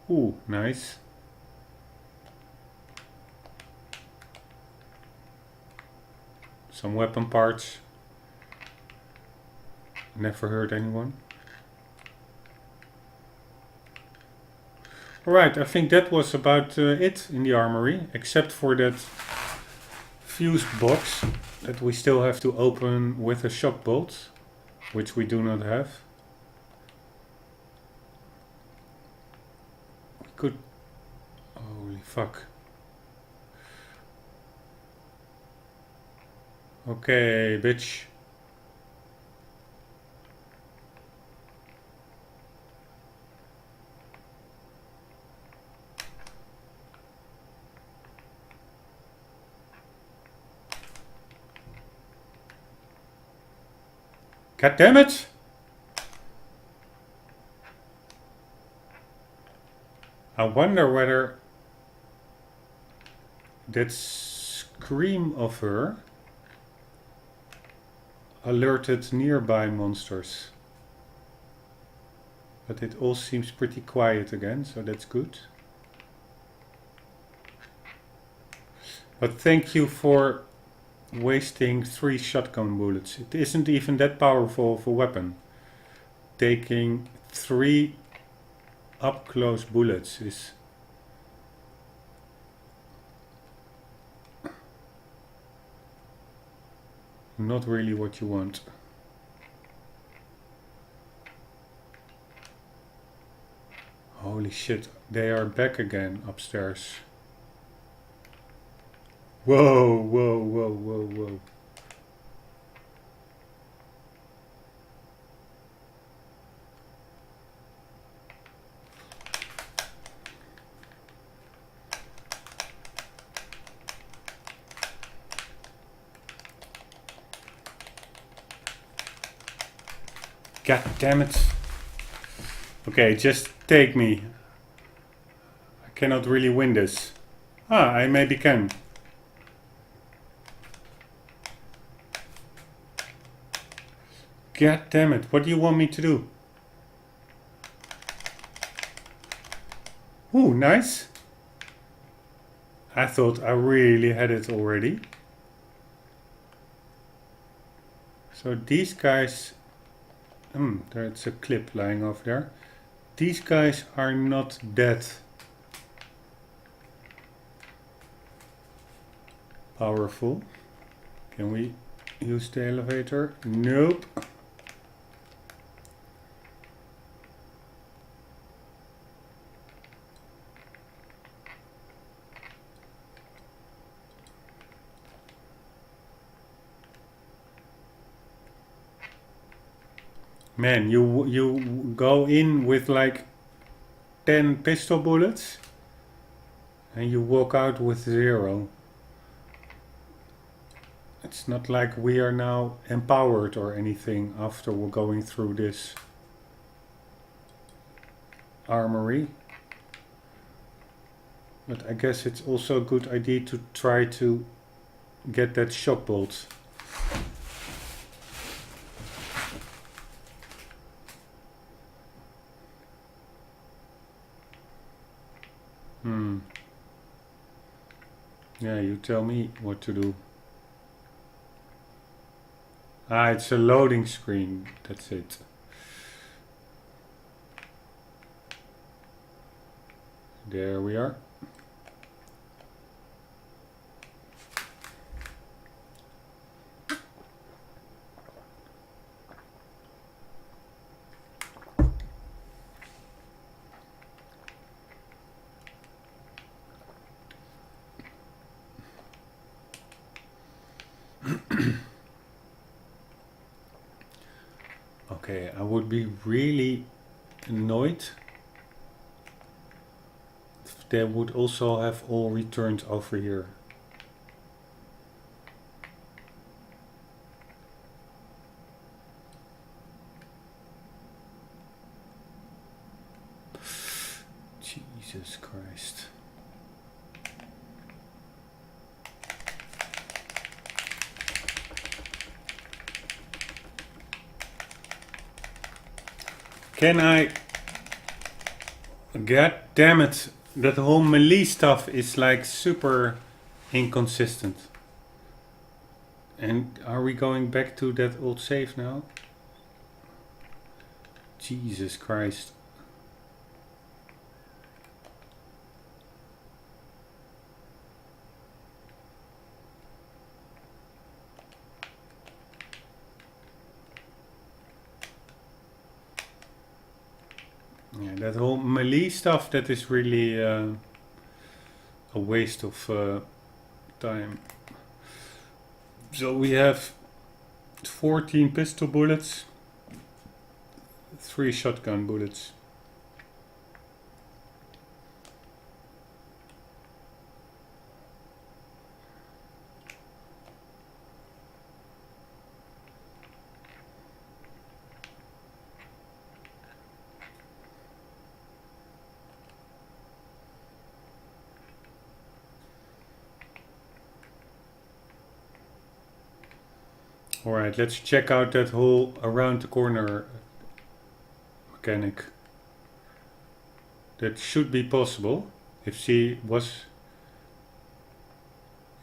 Ooh, nice. Some weapon parts. Never hurt anyone. Alright, I think that was about it in the armory, except for that fuse box that we still have to open with a shock bolt, which we do not have. We could... Holy fuck. Okay, bitch. God damn it! I wonder whether that scream of her alerted nearby monsters. But it all seems pretty quiet again, so that's good. But thank you for wasting 3 shotgun bullets. It isn't even that powerful of a weapon. Taking 3 up-close bullets is... not really what you want. Holy shit, they are back again upstairs. Whoa, whoa, whoa, whoa, whoa. God damn it. Okay, just take me. I cannot really win this. Ah, I maybe can. God damn it, what do you want me to do? Ooh, nice. I thought I really had it already. So these guys There's a clip lying over there. These guys are not that powerful. Can we use the elevator? Nope. Man, you go in with like 10 pistol bullets and you walk out with 0. It's not like we are now empowered or anything after we're going through this armory. But I guess it's also a good idea to try to get that shock bolt. Yeah, you tell me what to do. Ah, it's a loading screen. That's it. There we are. Okay, I would be really annoyed if they would also have all returned over here. Jesus Christ. Can I... God damn it. That whole melee stuff is like super inconsistent. And are we going back to that old save now? Jesus Christ. Yeah, that whole melee stuff, that is really a waste of time. So we have 14 pistol bullets, 3 shotgun bullets. Alright, let's check out that whole around the corner mechanic. That should be possible if she was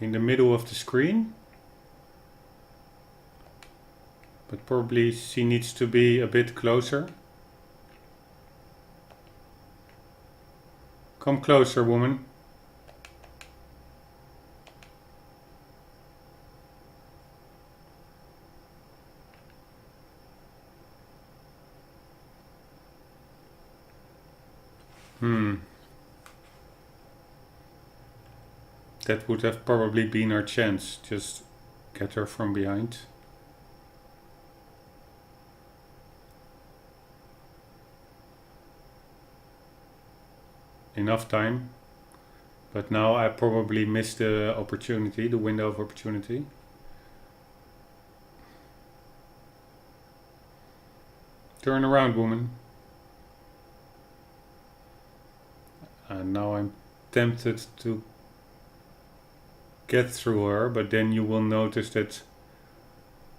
in the middle of the screen. But probably she needs to be a bit closer. Come closer, woman. That would have probably been our chance. Just get her from behind. Enough time. But now I probably missed the opportunity, the window of opportunity. Turn around, woman. And now I'm tempted to get through her, but then you will notice that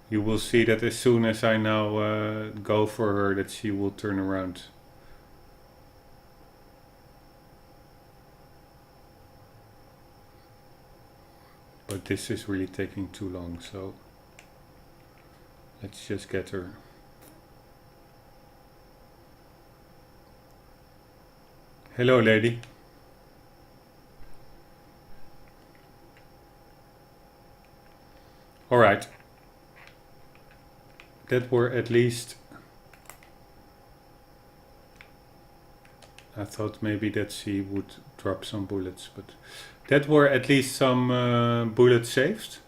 you will see that as soon as I now go for her, that she will turn around. But this is really taking too long, so let's just get her. Hello, lady. Alright. That were at least... I thought maybe that she would drop some bullets, but... That were at least some bullets saved.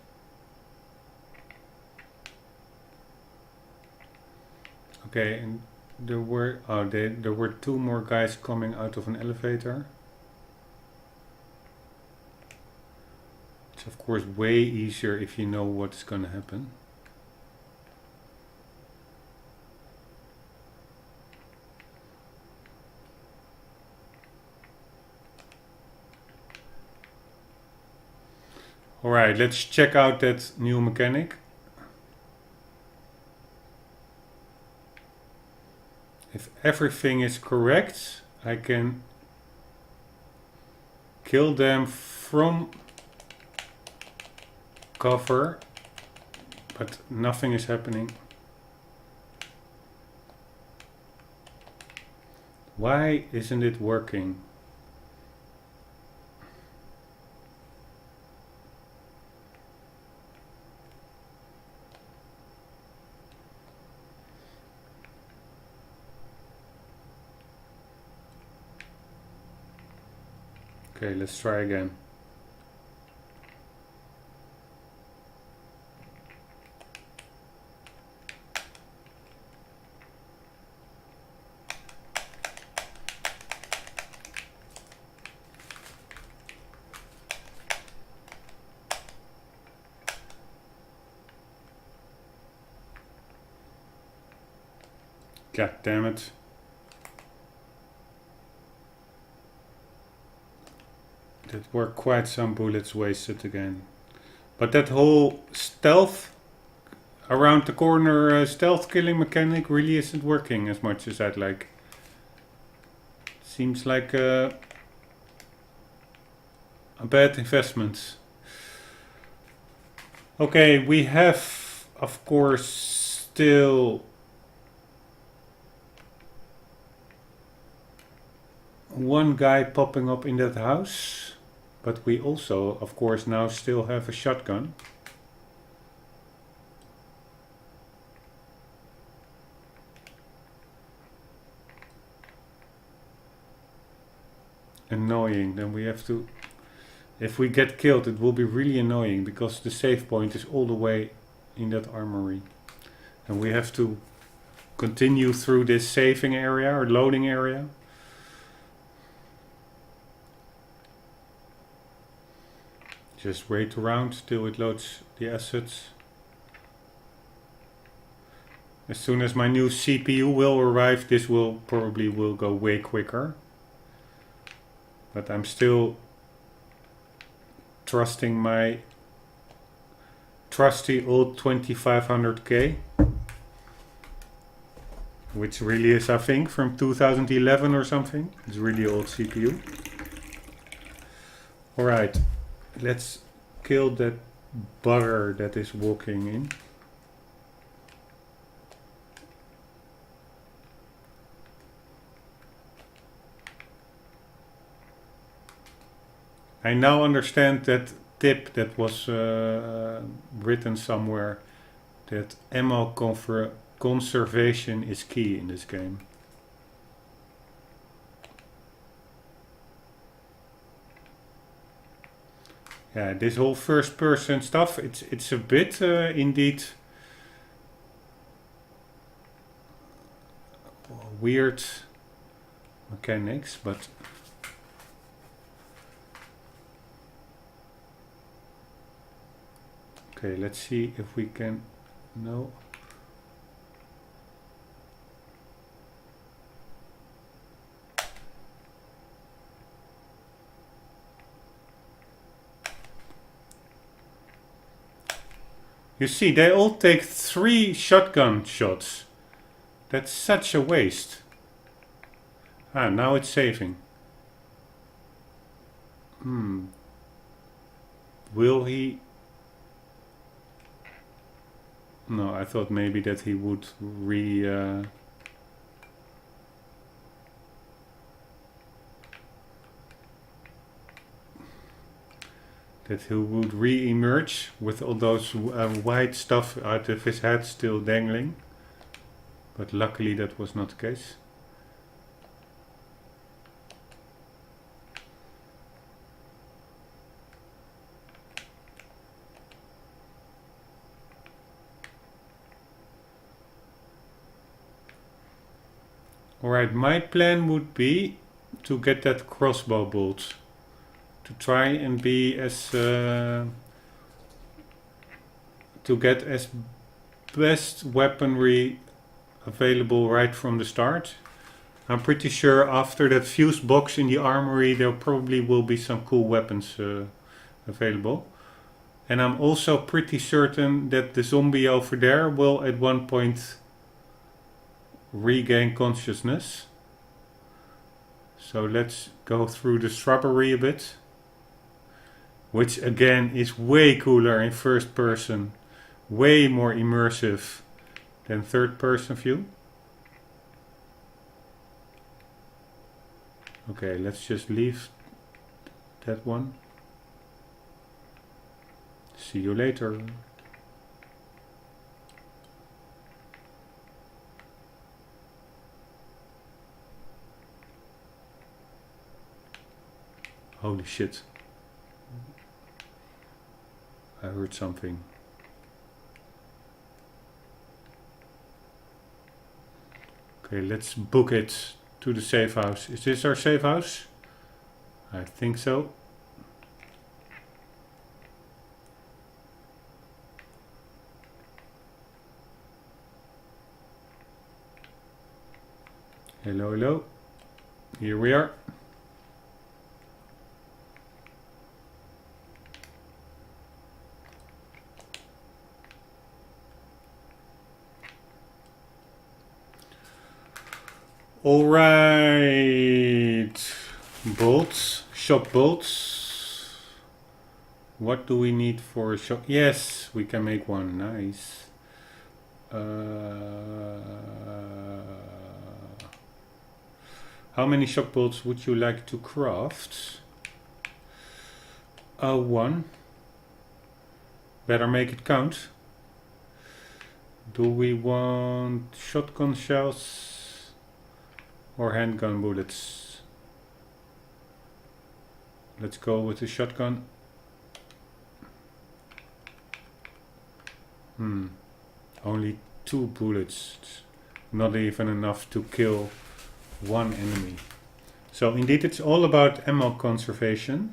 Okay, and there were... Oh, there were 2 more guys coming out of an elevator. It's of course way easier if you know what's gonna happen. Alright, let's check out that new mechanic. If everything is correct, I can kill them from cover, but nothing is happening. Why isn't it working? Okay, let's try again. God damn it. That were quite some bullets wasted again. But that whole stealth around the corner stealth killing mechanic really isn't working as much as I'd like. Seems like a bad investment. Okay, we have of course still one guy popping up in that house. But we also, of course, now still have a shotgun. Annoying. Then we have to... If we get killed, it will be really annoying because the save point is all the way in that armory. And we have to continue through this saving area or loading area. Just wait around till it loads the assets. As soon as my new CPU will arrive, this will probably go way quicker. But I'm still trusting my trusty old 2500K. Which really is, I think, from 2011 or something. It's really old CPU. Alright. Let's kill that bugger that is walking in. I now understand that tip that was written somewhere, that ammo conservation is key in this game. Yeah, this whole first person stuff, it's a bit indeed weird mechanics, but okay, let's see if we can... No. You see, they all take 3 shotgun shots. That's such a waste. Ah, now it's saving. Will he... No, I thought maybe that he would that he would re-emerge with all those white stuff out of his head still dangling. But luckily that was not the case. Alright, my plan would be to get that crossbow bolt. To try and be as... to get as best weaponry available right from the start. I'm pretty sure after that fuse box in the armory there probably will be some cool weapons available. And I'm also pretty certain that the zombie over there will at one point regain consciousness. So let's go through the shrubbery a bit. Which again is way cooler in first person. Way more immersive than third person view. Okay, let's just leave that one. See you later. Holy shit. I heard something. Okay, let's book it to the safe house. Is this our safe house? I think so. Hello, hello. Here we are. Alright, bolts, shop bolts. What do we need for a shop? Yes, we can make one, nice. How many shop bolts would you like to craft? One. Better make it count. Do we want shotgun shells? Or handgun bullets. Let's go with the shotgun. Only 2 bullets. Not even enough to kill one enemy. So indeed it's all about ammo conservation.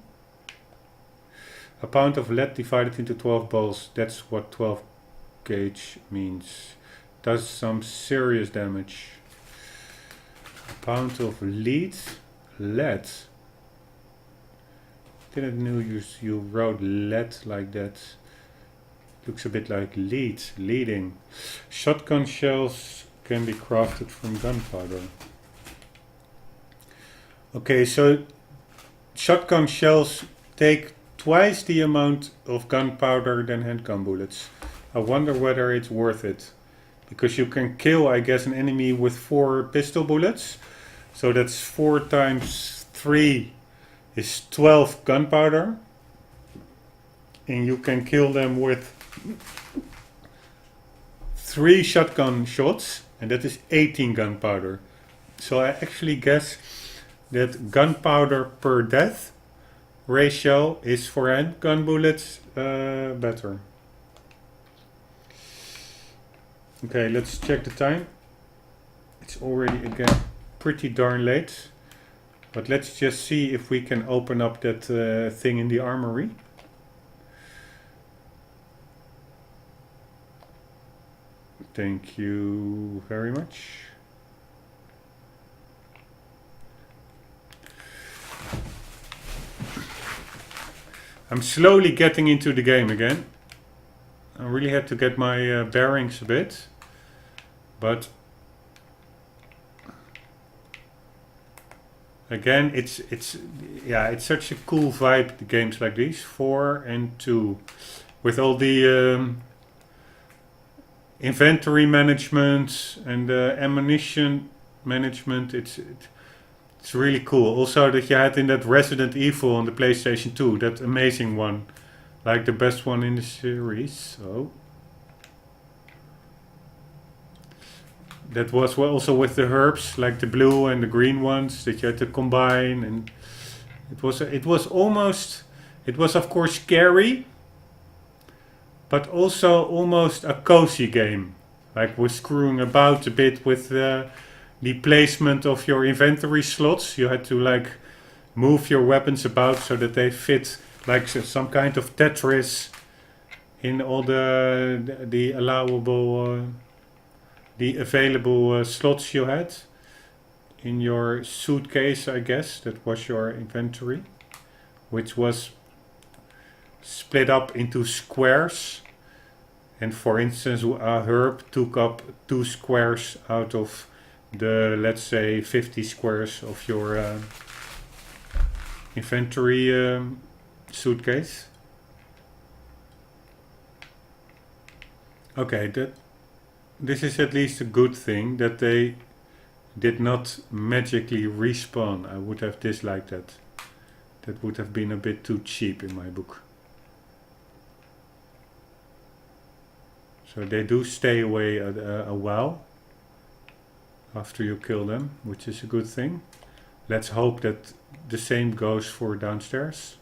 A pound of lead divided into 12 balls. That's what 12 gauge means. Does some serious damage. A pound of lead. Didn't know you wrote lead like that. Looks a bit like leading. Shotgun shells can be crafted from gunpowder. Okay, so shotgun shells take twice the amount of gunpowder than handgun bullets. I wonder whether it's worth it. Because you can kill, I guess, an enemy with 4 pistol bullets. So that's 4 times 3 is 12 gunpowder. And you can kill them with 3 shotgun shots. And that is 18 gunpowder. So I actually guess that gunpowder per death ratio is for handgun bullets better. Okay, let's check the time. It's already again pretty darn late. But let's just see if we can open up that thing in the armory. Thank you very much. I'm slowly getting into the game again. I really had to get my bearings a bit, but again, it's such a cool vibe. The games like these, 4 and 2, with all the inventory management and ammunition management. It's really cool. Also, that you had in that Resident Evil on the PlayStation 2, that amazing one. like the best one in the series. So that was also with the herbs, like the blue and the green ones that you had to combine, and it was of course scary, but also almost a cozy game. Like we're screwing about a bit with the placement of your inventory slots. You had to like move your weapons about so that they fit like some kind of Tetris in all the allowable, the available slots you had in your suitcase, I guess. That was your inventory, which was split up into squares. And for instance, a herb took up 2 squares out of the, let's say, 50 squares of your inventory suitcase. Okay, this is at least a good thing that they did not magically respawn. I would have disliked that. That would have been a bit too cheap in my book. So they do stay away a while after you kill them, which is a good thing. Let's hope that the same goes for downstairs.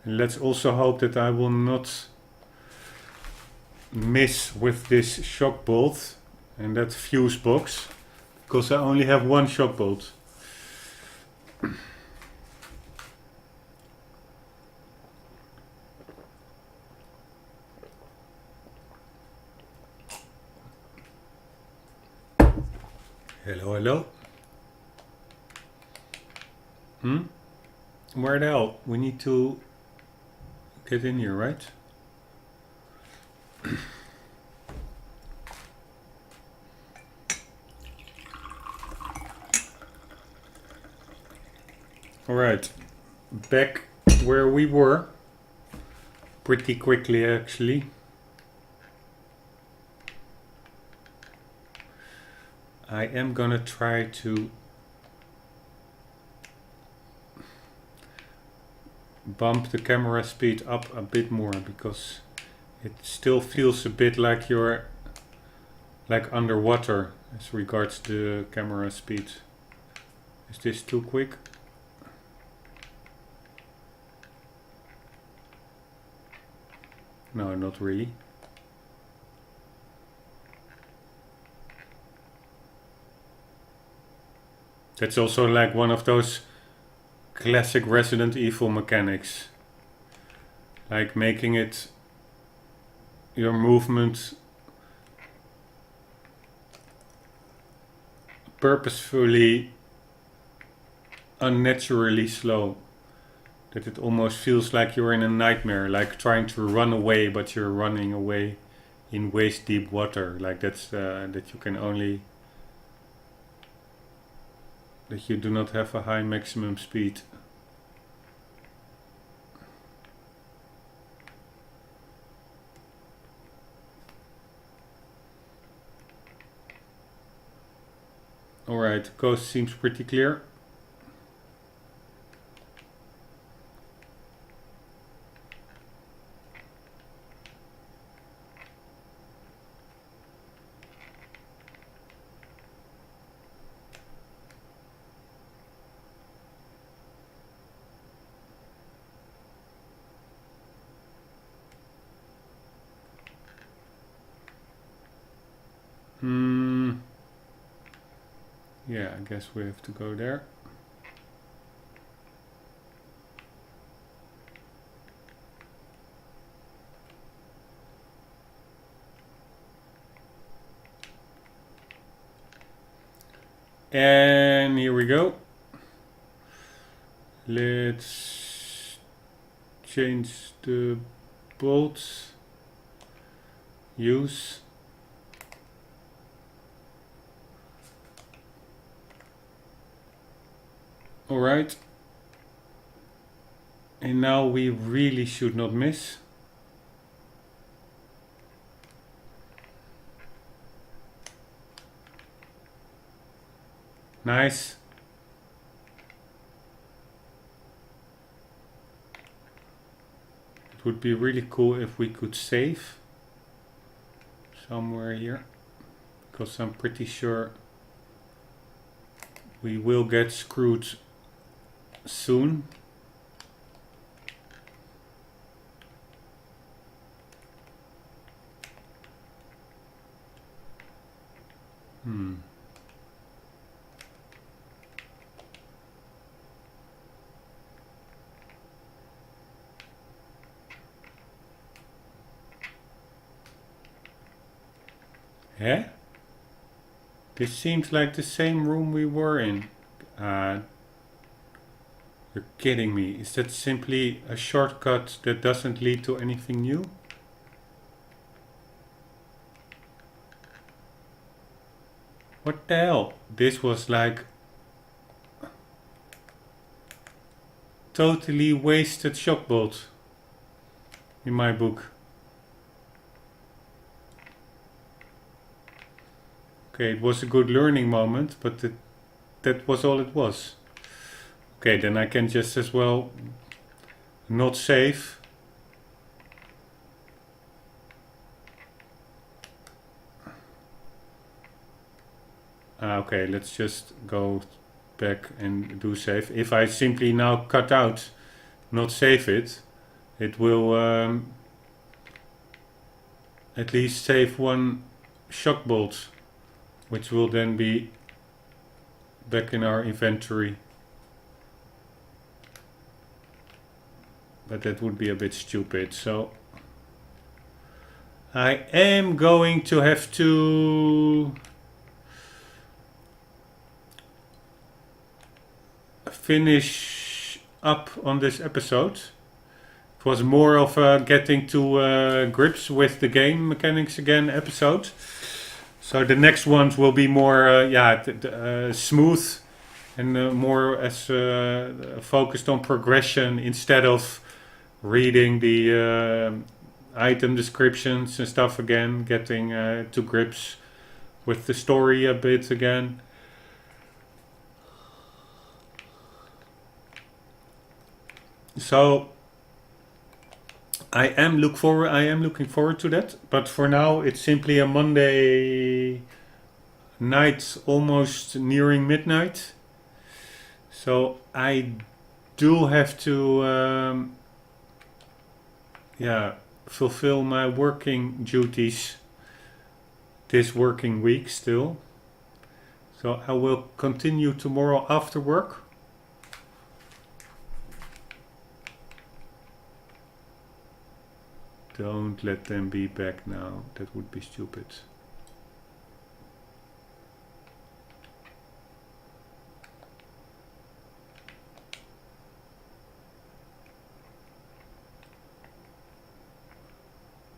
And let's also hope that I will not miss with this shock bolt and that fuse box, because I only have 1 shock bolt. Hello, hello. Where the hell? We need to get in here, right? Alright, back where we were. Pretty quickly, actually. I am gonna try to bump the camera speed up a bit more, because it still feels a bit like you're like underwater as regards the camera speed. Is this too quick? No, not really. That's also like one of those classic Resident Evil mechanics. Like making it your movement purposefully unnaturally slow. That it almost feels like you're in a nightmare, like trying to run away, but you're running away in waist deep water. Like that's that you can only, that you do not have a high maximum speed. Alright, coast seems pretty clear. Yeah, I guess we have to go there. And here we go. Let's change the bolts. Use. Alright. And now we really should not miss. Nice. It would be really cool if we could save somewhere here, because I'm pretty sure we will get screwed soon. Huh? This seems like the same room we were in. You're kidding me. Is that simply a shortcut that doesn't lead to anything new? What the hell? This was like totally wasted shock bolt in my book. Okay, it was a good learning moment, but that was all it was. Okay, then I can just as well not save. Okay, let's just go back and do save. If I simply now cut out, not save it, it will at least save one shock bolt, which will then be back in our inventory. But that would be a bit stupid, so I am going to have to finish up on this episode. It was more of a getting to grips with the game mechanics again episode. So the next ones will be more smooth and more as focused on progression instead of reading the item descriptions and stuff again, getting to grips with the story a bit again. So I am looking forward to that, but for now it's simply a Monday night, almost nearing midnight. So I do have to fulfill my working duties this working week still. So I will continue tomorrow after work. Don't let them be back now. That would be stupid.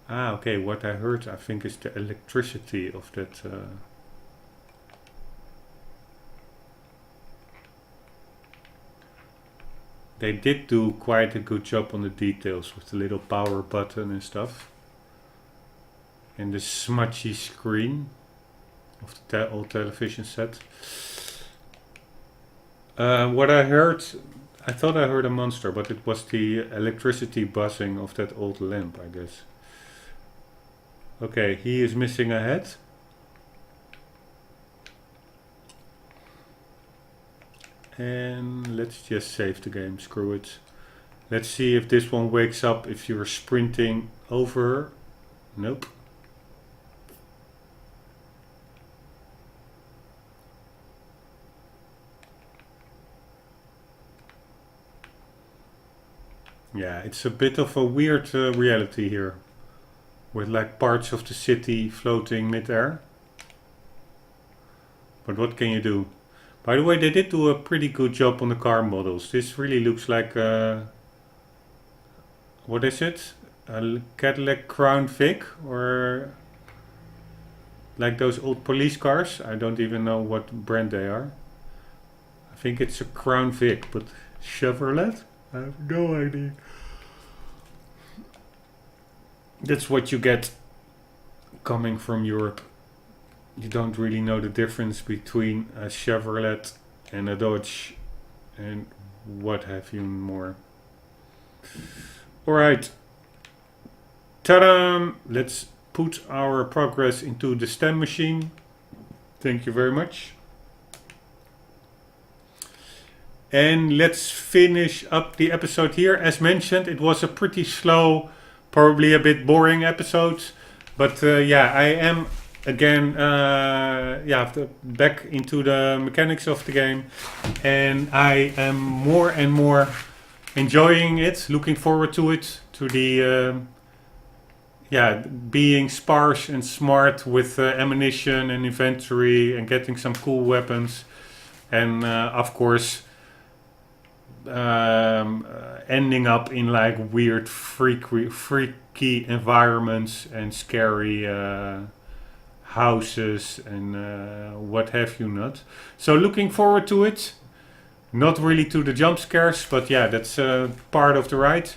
Okay, what I heard, I think, is the electricity of that. They did do quite a good job on the details with the little power button and stuff. And the smudgy screen of the old television set. What I heard, I thought I heard a monster, but it was the electricity buzzing of that old lamp, I guess. Okay, he is missing a head. And let's just save the game, screw it. Let's see if this one wakes up if you're sprinting over. Nope. Yeah, it's a bit of a weird reality here. With like parts of the city floating mid-air. But what can you do? By the way, they did do a pretty good job on the car models. This really looks like what is it? A Cadillac Crown Vic, or like those old police cars. I don't even know what brand they are. I think it's a Crown Vic, but Chevrolet? I have no idea. That's what you get coming from Europe. You don't really know the difference between a Chevrolet and a Dodge and what have you more. Alright, Ta-da! Let's put our progress into the stem machine. Thank you very much. And let's finish up the episode here. As mentioned, it was a pretty slow, probably a bit boring episode. But yeah, I am again back into the mechanics of the game. And I am more and more enjoying it, looking forward to it, to the being sparse and smart with ammunition and inventory and getting some cool weapons. And of course, ending up in like weird freaky environments and scary houses and what have you not. So looking forward to it. Not really to the jump scares, but yeah, that's part of the ride.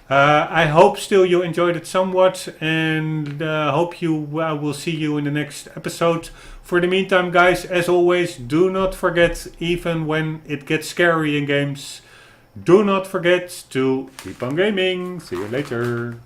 I hope still you enjoyed it somewhat, and hope you will see you in the next episode. For the meantime, guys, as always, do not forget, even when it gets scary in games, do not forget to keep on gaming. See you later.